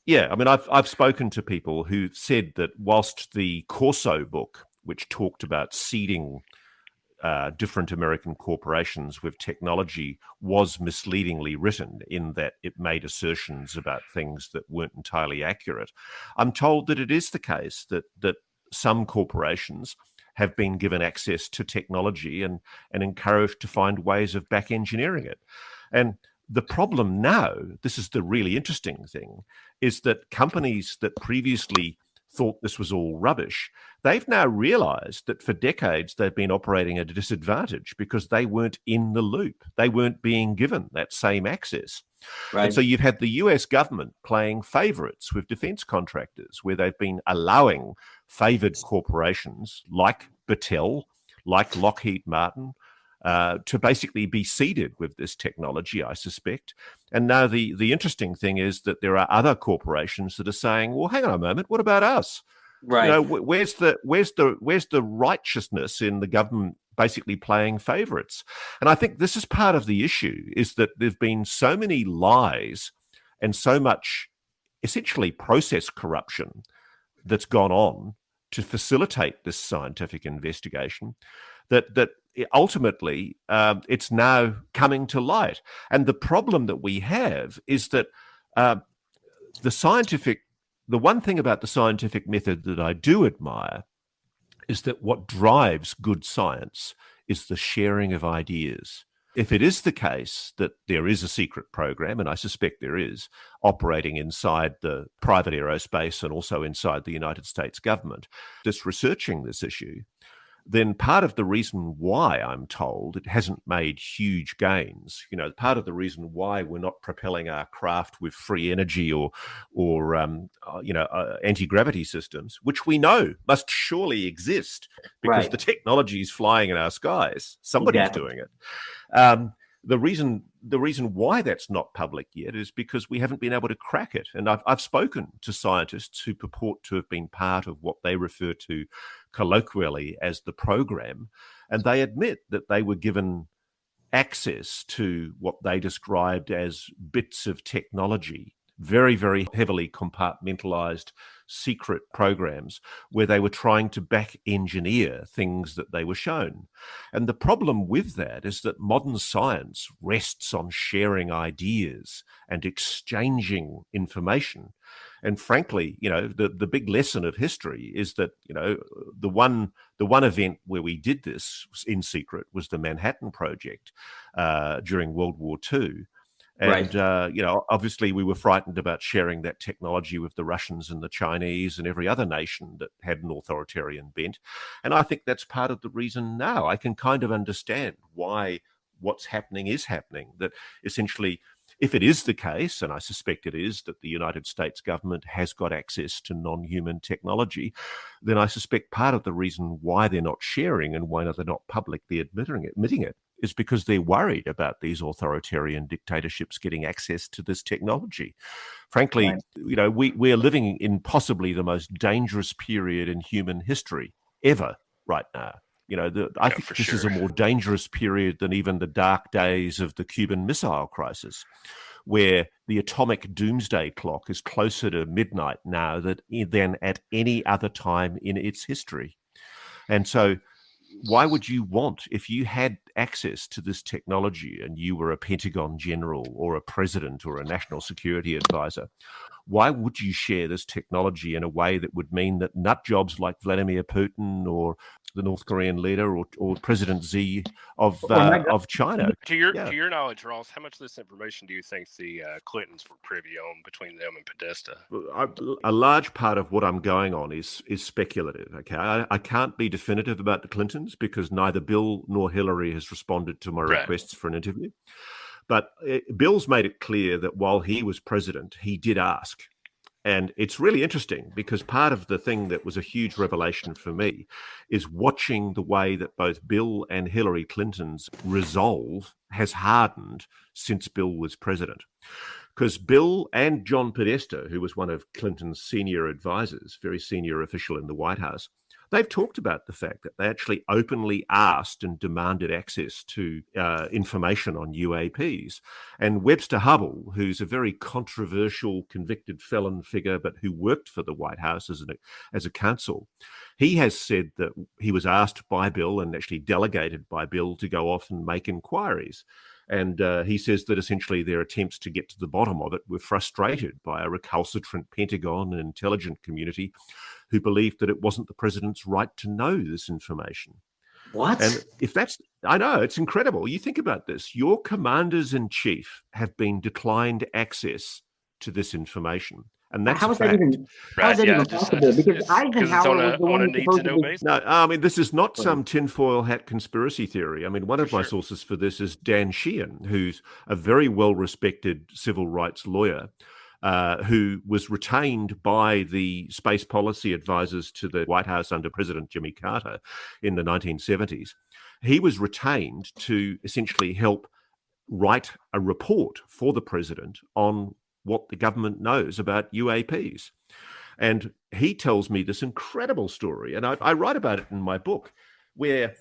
Speaker 5: yeah, I mean, I've spoken to people who said that whilst the Corso book, which talked about seeding different American corporations with technology, was misleadingly written in that it made assertions about things that weren't entirely accurate. I'm told that it is the case that some corporations have been given access to technology and encouraged to find ways of back engineering it. And the problem now, this is the really interesting thing, is that companies that previously thought this was all rubbish, they've now realized that for decades they've been operating at a disadvantage because they weren't in the loop. They weren't being given that same access. Right. And so you've had the US government playing favorites with defense contractors, where they've been allowing favored corporations like Battelle, like Lockheed Martin, to basically be seeded with this technology, I suspect. And now the interesting thing is that there are other corporations that are saying, well, hang on a moment, what about us? Right. You know, where's the righteousness in the government basically playing favorites? And I think this is part of the issue, is that there've been so many lies and so much essentially process corruption that's gone on to facilitate this scientific investigation that ultimately it's now coming to light. And the problem that we have is that the one thing about the scientific method that I do admire is that what drives good science is the sharing of ideas. If it is the case that there is a secret program, and I suspect there is, operating inside the private aerospace and also inside the United States government, that's researching this issue, then part of the reason why, I'm told, it hasn't made huge gains, part of the reason why we're not propelling our craft with free energy or anti-gravity systems, which we know must surely exist because the technology is flying in our skies. Somebody's doing it. The reason why that's not public yet is because we haven't been able to crack it. And I've spoken to scientists who purport to have been part of what they refer to colloquially as the program, and they admit that they were given access to what they described as bits of technology, very, very heavily compartmentalized secret programs where they were trying to back engineer things that they were shown. And the problem with that is that modern science rests on sharing ideas and exchanging information. And frankly, the big lesson of history is that, the one event where we did this in secret was the Manhattan Project during World War II. And, obviously we were frightened about sharing that technology with the Russians and the Chinese and every other nation that had an authoritarian bent. And I think that's part of the reason now. I can kind of understand why what's happening is happening, that essentially, if it is the case, and I suspect it is, that the United States government has got access to non-human technology, then I suspect part of the reason why they're not sharing and why they're not publicly admitting it is because they're worried about these authoritarian dictatorships getting access to this technology. Frankly, we're living in possibly the most dangerous period in human history ever right now. I think this is a more dangerous period than even the dark days of the Cuban Missile Crisis, where the atomic doomsday clock is closer to midnight now than at any other time in its history. And so why would you want, if you had access to this technology and you were a Pentagon general or a president or a national security advisor, why would you share this technology in a way that would mean that nut jobs like Vladimir Putin or the North Korean leader or President Xi of China?
Speaker 4: To your knowledge, Ross, how much of this information do you think the Clintons were privy on between them and Podesta?
Speaker 5: A large part of what I'm going on is speculative. Okay, I can't be definitive about the Clintons because neither Bill nor Hillary has responded to my requests for an interview. But Bill's made it clear that while he was president, he did ask. And it's really interesting because part of the thing that was a huge revelation for me is watching the way that both Bill and Hillary Clinton's resolve has hardened since Bill was president. Because Bill and John Podesta, who was one of Clinton's senior advisors, very senior official in the White House, they've talked about the fact that they actually openly asked and demanded access to information on UAPs. And Webster Hubbell, who's a very controversial convicted felon figure, but who worked for the White House as a counsel, he has said that he was asked by Bill and actually delegated by Bill to go off and make inquiries. And he says that essentially their attempts to get to the bottom of it were frustrated by a recalcitrant Pentagon and intelligence community who believed that it wasn't the president's right to know this information.
Speaker 3: What?
Speaker 5: And if that's, I know, it's incredible. You think about this. Your commanders in chief have been declined access to this information. And that's
Speaker 3: how is that even possible? Because Eisenhower was the one who's supposed to be...
Speaker 5: No, I mean, this is not some tinfoil hat conspiracy theory. I mean, one of my sources for this is Dan Sheehan, who's a very well-respected civil rights lawyer, who was retained by the space policy advisors to the White House under President Jimmy Carter in the 1970s. He was retained to essentially help write a report for the president on what the government knows about UAPs. And he tells me this incredible story, and I write about it in my book, where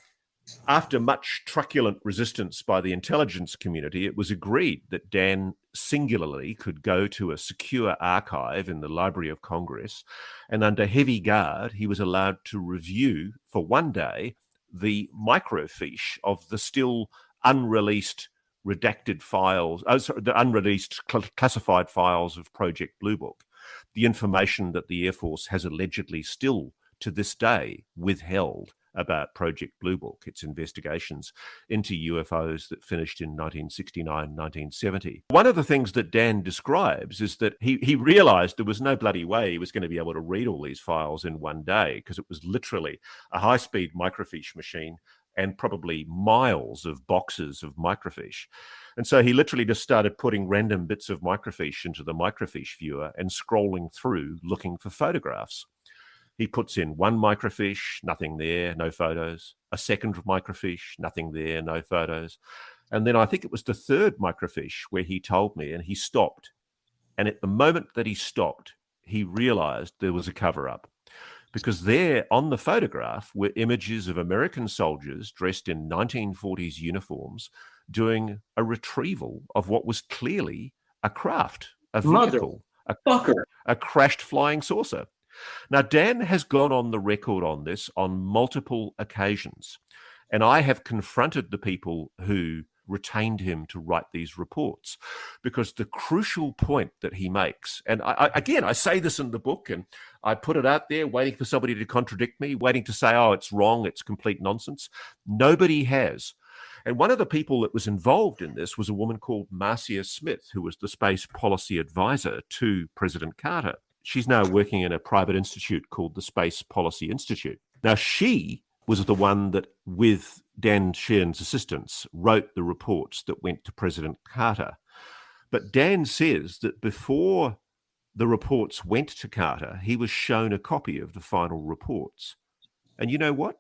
Speaker 5: after much truculent resistance by the intelligence community, it was agreed that Dan singularly could go to a secure archive in the Library of Congress, and under heavy guard, he was allowed to review for one day the microfiche of the still unreleased redacted files, the unreleased classified files of Project Blue Book, the information that the Air Force has allegedly still to this day withheld about Project Blue Book, its investigations into UFOs that finished in 1969, 1970. One of the things that Dan describes is that he realized there was no bloody way he was going to be able to read all these files in one day, because it was literally a high-speed microfiche machine and probably miles of boxes of microfiche. And so he literally just started putting random bits of microfiche into the microfiche viewer and scrolling through looking for photographs. He puts in one microfiche, nothing there, no photos. A second microfiche, nothing there, no photos. And then I think it was the third microfiche where he told me, and he stopped. And at the moment that he stopped, he realized there was a cover-up. Because there on the photograph were images of American soldiers dressed in 1940s uniforms doing a retrieval of what was clearly a craft, a vehicle, a crashed flying saucer. Now, Dan has gone on the record on this on multiple occasions, and I have confronted the people who retained him to write these reports, because the crucial point that he makes, and I say this in the book, and I put it out there waiting for somebody to contradict me, waiting to say, oh, it's wrong, it's complete nonsense. Nobody has. And one of the people that was involved in this was a woman called Marcia Smith, who was the space policy advisor to President Carter. She's now working in a private institute called the Space Policy Institute. Now, she was the one that, with Dan Sheehan's assistance, wrote the reports that went to President Carter. But Dan says that before the reports went to Carter, he was shown a copy of the final reports. And you know what?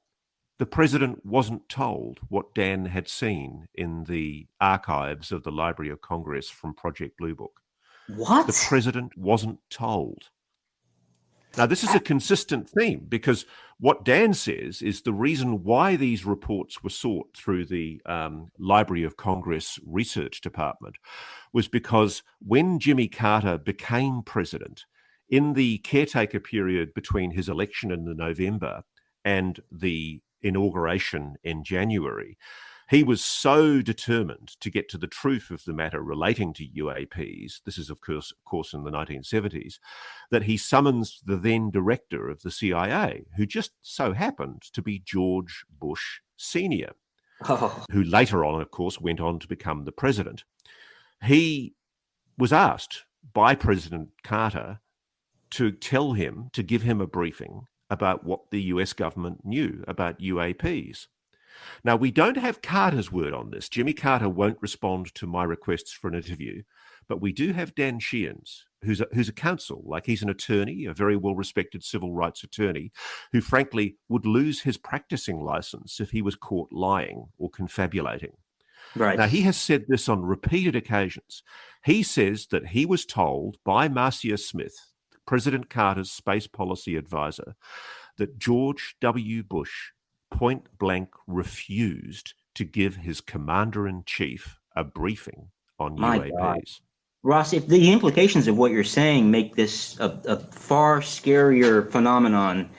Speaker 5: The president wasn't told what Dan had seen in the archives of the Library of Congress from Project Blue Book.
Speaker 3: What?
Speaker 5: The president wasn't told. Now, this is a consistent theme, because what Dan says is the reason why these reports were sought through the Library of Congress Research Department was because when Jimmy Carter became president, in the caretaker period between his election in November and the inauguration in January, he was so determined to get to the truth of the matter relating to UAPs, this is of course in the 1970s, that he summons the then director of the CIA, who just so happened to be George Bush Sr., who later on, of course, went on to become the president. He was asked by President Carter to give him a briefing about what the US government knew about UAPs. Now, we don't have Carter's word on this. Jimmy Carter won't respond to my requests for an interview, but we do have Dan Sheehan's, who's a counsel. Like, he's an attorney, a very well-respected civil rights attorney, who frankly would lose his practicing license if he was caught lying or confabulating.
Speaker 3: Right.
Speaker 5: Now, he has said this on repeated occasions. He says that he was told by Marcia Smith, President Carter's space policy advisor, that George W. Bush point blank refused to give his commander-in-chief a briefing on UAPs.
Speaker 3: God. Ross, if the implications of what you're saying make this a far scarier phenomenon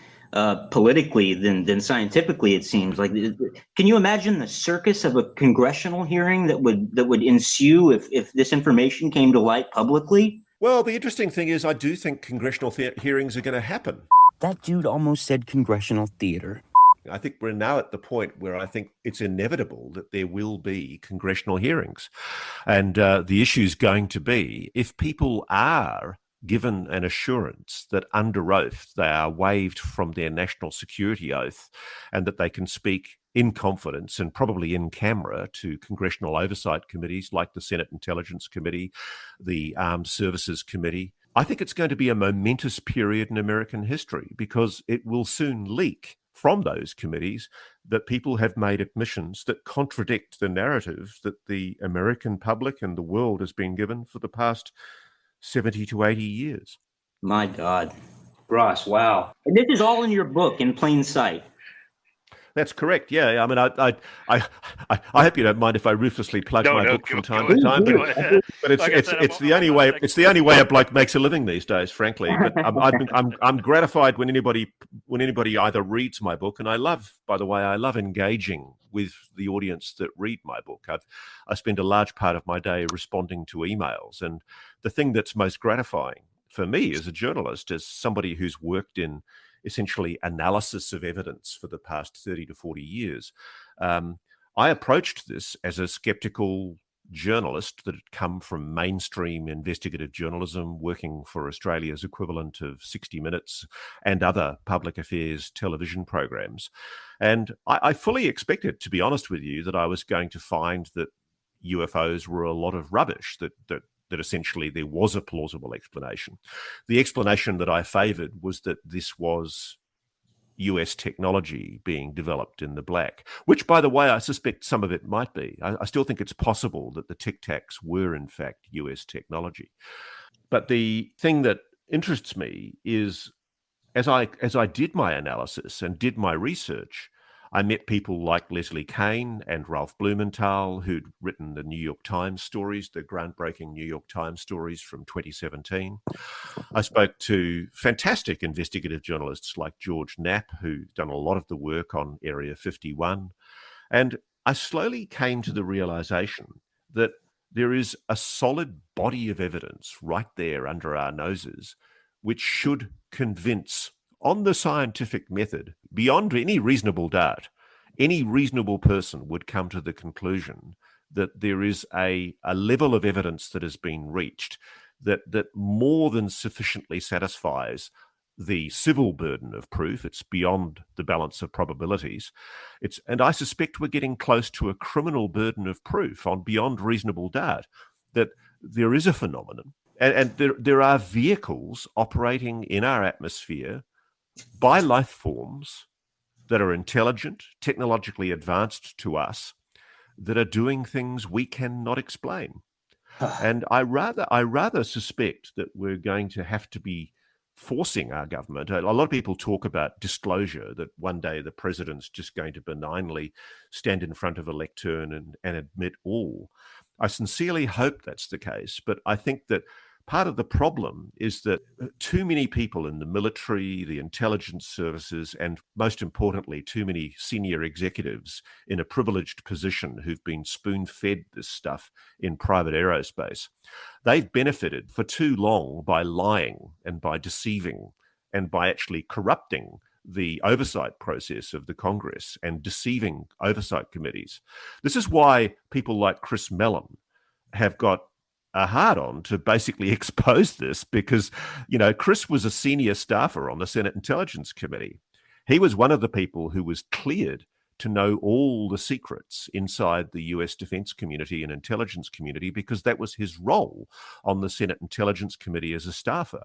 Speaker 3: politically than scientifically, it seems like. Can you imagine the circus of a congressional hearing that would ensue if this information came to light publicly?
Speaker 5: Well, the interesting thing is, I do think congressional hearings are going to happen.
Speaker 6: That dude almost said congressional theater.
Speaker 5: I think we're now at the point where I think it's inevitable that there will be congressional hearings. And the issue is going to be, if people are given an assurance that under oath they are waived from their national security oath and that they can speak in confidence and probably in camera to congressional oversight committees like the Senate Intelligence Committee, the Armed Services Committee, I think it's going to be a momentous period in American history, because it will soon leak from those committees that people have made admissions that contradict the narrative that the American public and the world has been given for the past 70 to 80 years.
Speaker 3: My God. Ross, wow. And this is all in your book, in plain sight.
Speaker 5: That's correct. Yeah, I mean, I hope you don't mind if I ruthlessly plug my book from time to time. But it's the only way. It's the only way a bloke makes a living these days, frankly. But I'm gratified when anybody either reads my book, and I love engaging with the audience that read my book. I spend a large part of my day responding to emails, and the thing that's most gratifying for me as a journalist, as somebody who's worked in essentially analysis of evidence for the past 30 to 40 years. I approached this as a skeptical journalist that had come from mainstream investigative journalism, working for Australia's equivalent of 60 Minutes and other public affairs television programs. And I fully expected, to be honest with you, that I was going to find that UFOs were a lot of rubbish, that essentially there was a plausible explanation. The explanation that I favoured was that this was US technology being developed in the black, which, by the way, I suspect some of it might be. I still think it's possible that the Tic Tacs were, in fact, US technology. But the thing that interests me is, as I did my analysis and did my research, I met people like Leslie Kane and Ralph Blumenthal, who'd written the New York Times stories, the groundbreaking New York Times stories from 2017. I spoke to fantastic investigative journalists like George Knapp, who's done a lot of the work on Area 51. And I slowly came to the realization that there is a solid body of evidence right there under our noses, which should convince, on the scientific method, beyond any reasonable doubt, any reasonable person would come to the conclusion that there is a level of evidence that has been reached that more than sufficiently satisfies the civil burden of proof. It's beyond the balance of probabilities. And I suspect we're getting close to a criminal burden of proof on beyond reasonable doubt that there is a phenomenon. And there are vehicles operating in our atmosphere by life forms that are intelligent, technologically advanced to us, that are doing things we cannot explain. And I rather suspect that we're going to have to be forcing our government. A lot of people talk about disclosure, that one day the president's just going to benignly stand in front of a lectern and admit all. I sincerely hope that's the case, but I think that part of the problem is that too many people in the military, the intelligence services, and most importantly, too many senior executives in a privileged position who've been spoon-fed this stuff in private aerospace, they've benefited for too long by lying and by deceiving and by actually corrupting the oversight process of the Congress and deceiving oversight committees. This is why people like Chris Mellon have got a hard-on to basically expose this, because, Chris was a senior staffer on the Senate Intelligence Committee. He was one of the people who was cleared to know all the secrets inside the US defense community and intelligence community, because that was his role on the Senate Intelligence Committee as a staffer.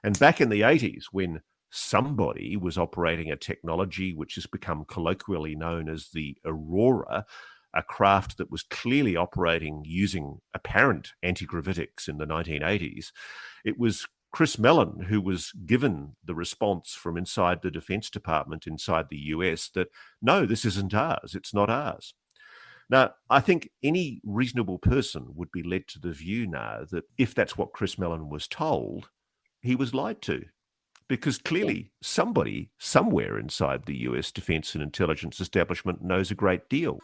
Speaker 5: And back in the 80s, when somebody was operating a technology which has become colloquially known as the Aurora, a craft that was clearly operating using apparent anti-gravitics in the 1980s, it was Chris Mellon who was given the response from inside the Defense Department inside the US that, no, this isn't ours, it's not ours. Now, I think any reasonable person would be led to the view now that if that's what Chris Mellon was told, he was lied to. Because clearly somebody somewhere inside the US defense and intelligence establishment knows a great deal.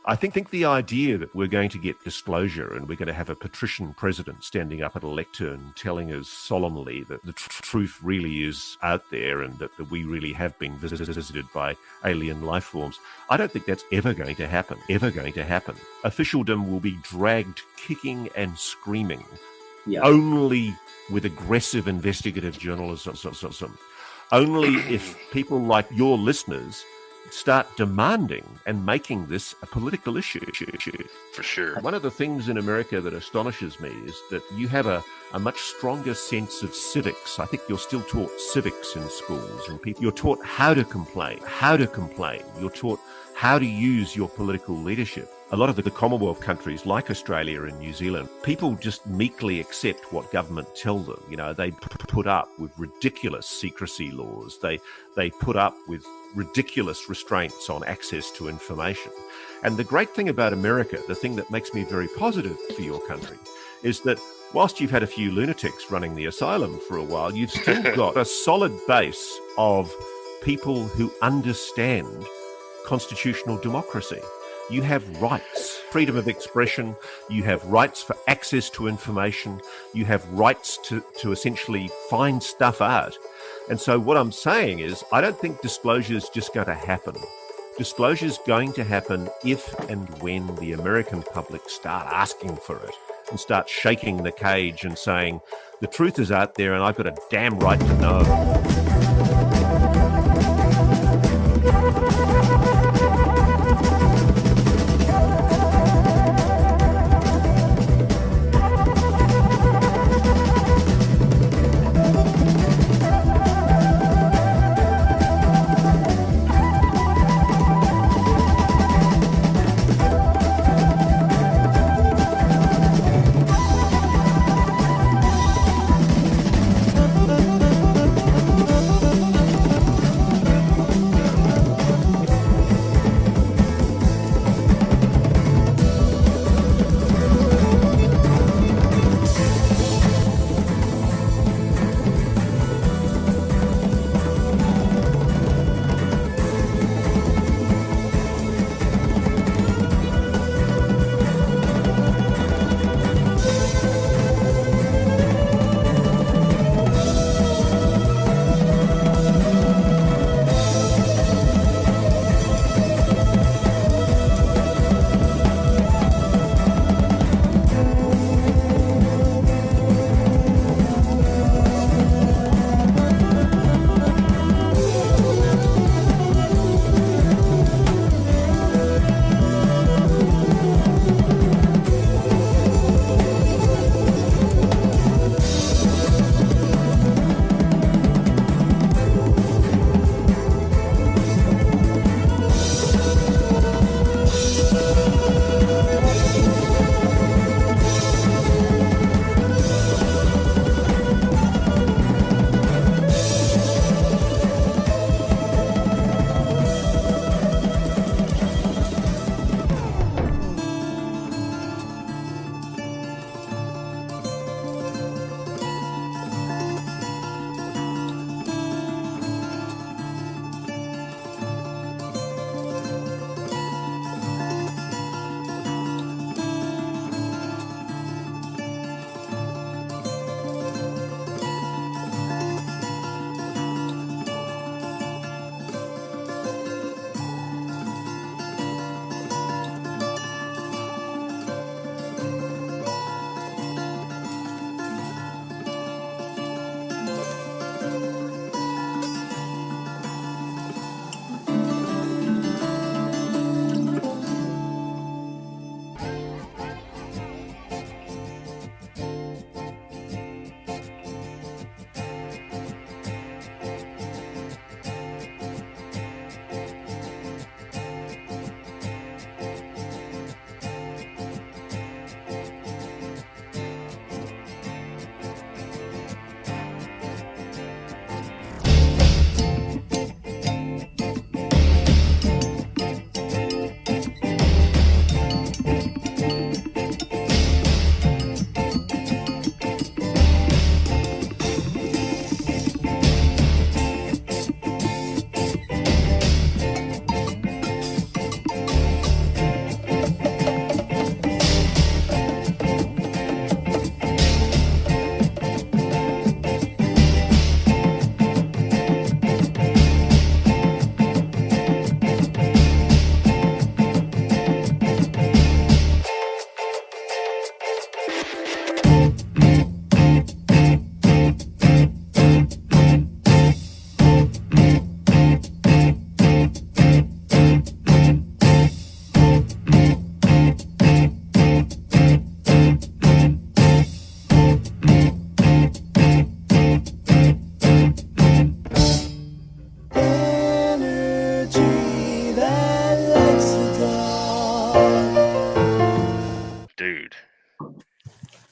Speaker 5: I think the idea that we're going to get disclosure and we're going to have a patrician president standing up at a lectern telling us solemnly that the truth really is out there and that we really have been visited by alien life forms, I don't think that's ever going to happen, Officialdom will be dragged kicking and screaming only with aggressive investigative journalism. Only if people like your listeners start demanding and making this a political issue.
Speaker 4: For sure.
Speaker 5: One of the things in America that astonishes me is that you have a much stronger sense of civics. I think you're still taught civics in schools, and you're taught how to complain. You're taught how to use your political leadership. A lot of the Commonwealth countries like Australia and New Zealand, people just meekly accept what government tell them. They put up with ridiculous secrecy laws. They put up with ridiculous restraints on access to information. And the great thing about America, the thing that makes me very positive for your country, is that whilst you've had a few lunatics running the asylum for a while, you've still got a solid base of people who understand constitutional democracy. You have rights. freedom of expression, you have rights for access to information, you have rights to essentially find stuff out. And so what I'm saying is, I don't think disclosure is just going to happen. Disclosure is going to happen if and when the American public start asking for it and start shaking the cage and saying, the truth is out there and I've got a damn right to know.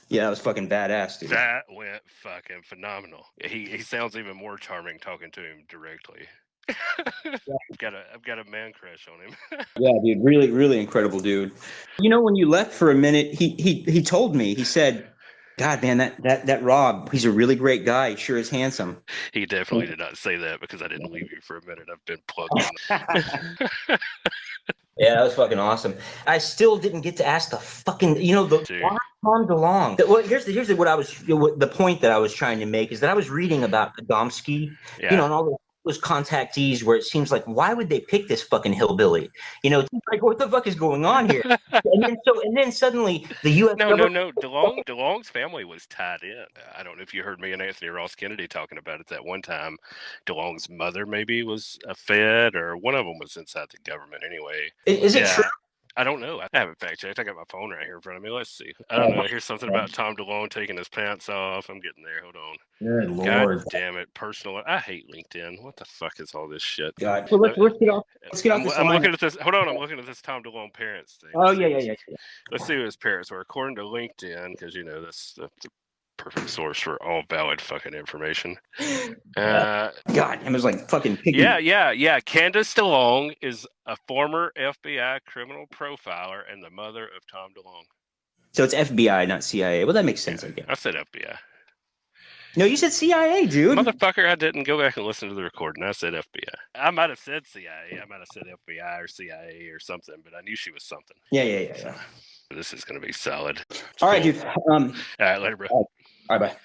Speaker 3: Yeah, that was fucking badass, dude.
Speaker 4: That went fucking phenomenal. He sounds even more charming talking to him directly. I've got a man crush on him.
Speaker 3: Yeah, dude, really, really incredible dude. You know, when you left for a minute, he told me, he said, God, man, that Rob, he's a really great guy. He sure is handsome.
Speaker 4: He definitely did not say that because I didn't leave you for a minute. I've been plugged in.
Speaker 3: Yeah, that was fucking awesome. I still didn't get to ask the fucking, why Tom DeLonge. Well, here's what I was, the point that I was trying to make is that I was reading about Adamski, and all those contactees where it seems like, why would they pick this fucking hillbilly? It's like, what the fuck is going on here? and then suddenly the U.S.
Speaker 4: No. DeLonge's family was tied in. I don't know if you heard me and Anthony Ross Kennedy talking about it that one time. DeLonge's mother maybe was a Fed, or one of them was inside the government anyway.
Speaker 3: Is it true?
Speaker 4: I don't know. I haven't fact checked. I got my phone right here in front of me. Let's see. I don't know. Here's something about Tom DeLonge taking his pants off. I'm getting there. Hold on.
Speaker 3: Good Lord.
Speaker 4: God damn it. Personal. I hate LinkedIn. What the fuck is all this shit?
Speaker 3: God. So let's get off. Let's get off this.
Speaker 4: I'm looking at this. Hold on. I'm looking at this Tom DeLonge parents thing.
Speaker 3: Oh, yeah.
Speaker 4: Let's see who his parents were. According to LinkedIn, because, that's the perfect source for all valid fucking information.
Speaker 3: God, it was like fucking picking.
Speaker 4: Yeah. Candace DeLonge is a former FBI criminal profiler and the mother of Tom DeLonge. So it's FBI, not CIA. Well, that makes sense, I guess. I said FBI. No, you said CIA, dude. Motherfucker, I didn't go back and listen to the recording. I said FBI. I might have said CIA. I might have said FBI or CIA or something, but I knew she was something. Yeah. This is going to be solid. All right, dude. All right, later, bro. All right, bye.